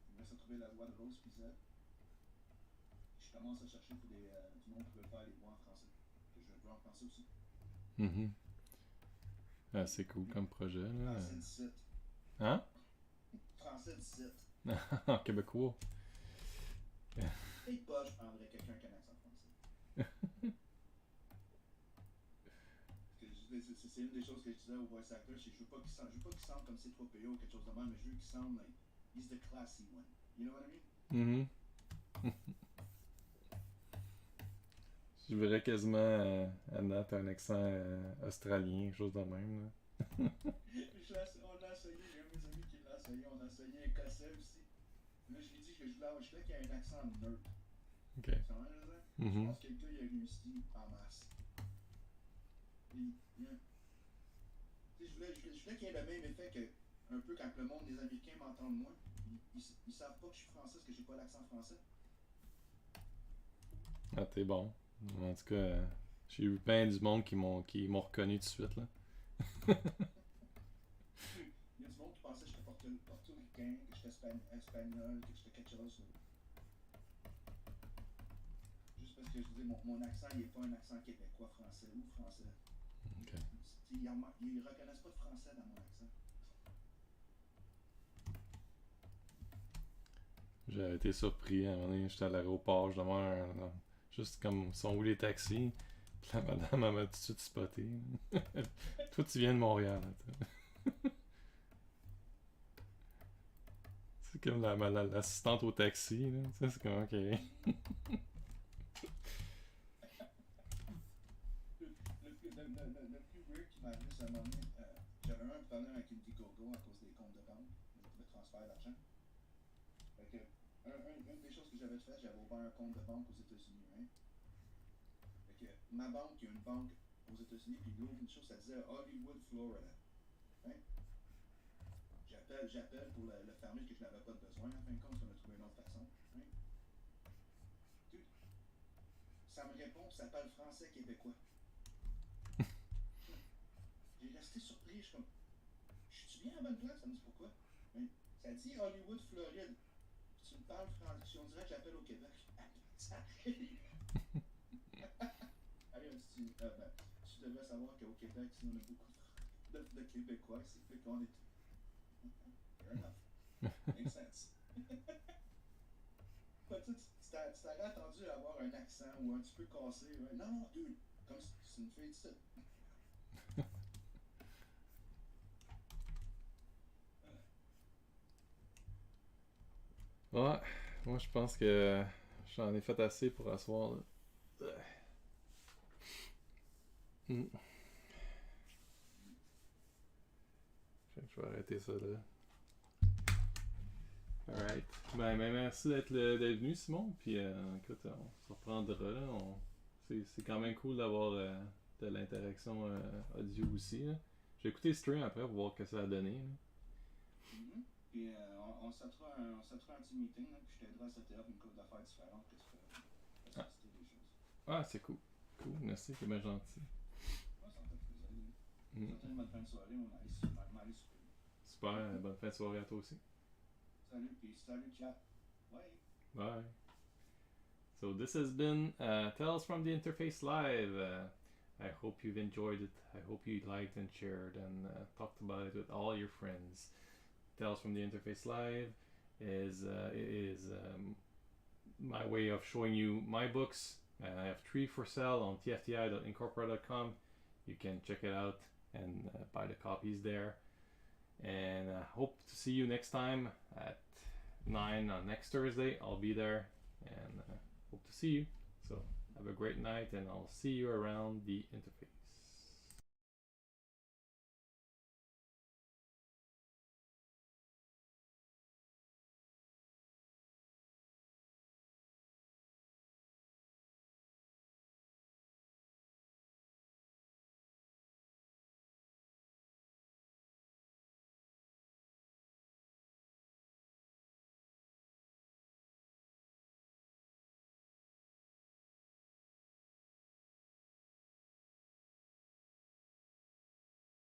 [SPEAKER 2] Il me reste à trouver la voix de Rose Pizet. Je commence à chercher pour du monde qui veut faire les voix en français. Que je veux le voir en français aussi.
[SPEAKER 1] Mhm. Ah, c'est cool comme projet, là.
[SPEAKER 2] Français 17.
[SPEAKER 1] Hein?
[SPEAKER 2] Français 17.
[SPEAKER 1] En québécois.
[SPEAKER 2] Et pas, je prendrais quelqu'un qui a un accent français. C'est une des choses que je disais au voice actor, c'est que je veux pas qu'il semble comme C3PO ou quelque chose de même, mais je veux qu'il semble like he's the classy one. You know what I mean?
[SPEAKER 1] Mhm. Je verrais quasiment Anna un accent australien, quelque chose de même, là.
[SPEAKER 2] On l'a essayé, j'ai un de mes amis qui l'a essayé, on a essayé écossais aussi. Là, je lui ai dit que je voulais qu'il y ait un accent neutre.
[SPEAKER 1] Ok.
[SPEAKER 2] Tu vois ce que je veux dire? Je
[SPEAKER 1] Mhm.
[SPEAKER 2] pense que le gars, il a réussi en masse. Je voulais qu'il y ait le même effet que, un peu quand le monde des Américains m'entendent moi, ils savent pas que je suis français parce que j'ai pas l'accent français.
[SPEAKER 1] Ah, t'es bon. En tout cas, j'ai eu plein du monde qui m'ont reconnu tout de suite, là.
[SPEAKER 2] Il y a du monde qui pensait que j'étais portoricain, que j'étais espagnol, que j'étais quelque chose. Juste parce que je dis mon accent, il n'est pas un accent québécois, français ou français.
[SPEAKER 1] Ok.
[SPEAKER 2] Ils reconnaissent pas de français dans mon accent.
[SPEAKER 1] J'ai été surpris. À un moment donné, j'étais à l'aéroport, je demande juste comme, sont où les taxis? Puis la madame, elle m'a tout de suite spoté. Toi, tu viens de Montréal, là, c'est comme l'assistante au taxi, là. Tu sais, c'est comme, ok.
[SPEAKER 2] Le plus weird qui m'a arrivé, c'est un moment donné, j'avais un problème avec Indiegogo à cause des comptes de banque, le transfert d'argent. Fait que, une des choses que j'avais fait, j'avais ouvert un compte de banque aux États-Unis, hein. Fait que ma banque, il y a une banque aux États-Unis, puis il ouvre une chose, ça disait Hollywood, Florida. Hein? J'appelle pour le fermer, que je n'avais pas besoin, en fin de compte, on a trouvé une autre façon. Hein? Dude, ça me répond, ça parle français québécois. J'ai resté surpris, je suis comme, je suis bien à la bonne place, ça me dit pourquoi. Mais ça dit Hollywood, Floride. Tu me parles français, on dirait que j'appelle au Québec. Ça arrive. tu devrais savoir qu'au Québec, si on a beaucoup de Québécois ici, fait qu'on est. Fair enough. Makes sense. Tu t'aurais attendu à avoir un accent ou un petit peu cassé. Ouais. Non, non, dude, comme si c'est une fille de ça.
[SPEAKER 1] Ouais, moi je pense que j'en ai fait assez pour asseoir. Mm. Fait que je vais arrêter ça là. Alright. Ben, merci d'être venu, Simon. Puis écoute, on se reprendra là. C'est quand même cool d'avoir de l'interaction audio aussi. Là. J'ai écouté le stream après pour voir ce que ça a donné. Là.
[SPEAKER 2] Mm-hmm. Puis on se fera un petit meeting, là, puis je t'aiderai à setter up une couple d'affaires différentes que tu peux tester des choses.
[SPEAKER 1] Ah, c'est cool. Cool, merci, c'est bien gentil.
[SPEAKER 2] Ouais, ça me fait plaisir. Souhaite une bonne fin de soirée, on va aller souper.
[SPEAKER 1] Super, bonne fin de soirée à toi aussi.
[SPEAKER 2] Salut, puis salut, chat. Bye.
[SPEAKER 1] Bye. So this has been Tales from the Interface Live. I hope you've enjoyed it. I hope you liked and shared and talked about it with all your friends. Tales from the Interface Live is my way of showing you my books. I have 3 for sale on tfti.incorporate.com. You can check it out and buy the copies there. And I hope to see you next time at 9 on next Thursday. I'll be there and hope to see you. So have a great night and I'll see you around the interface.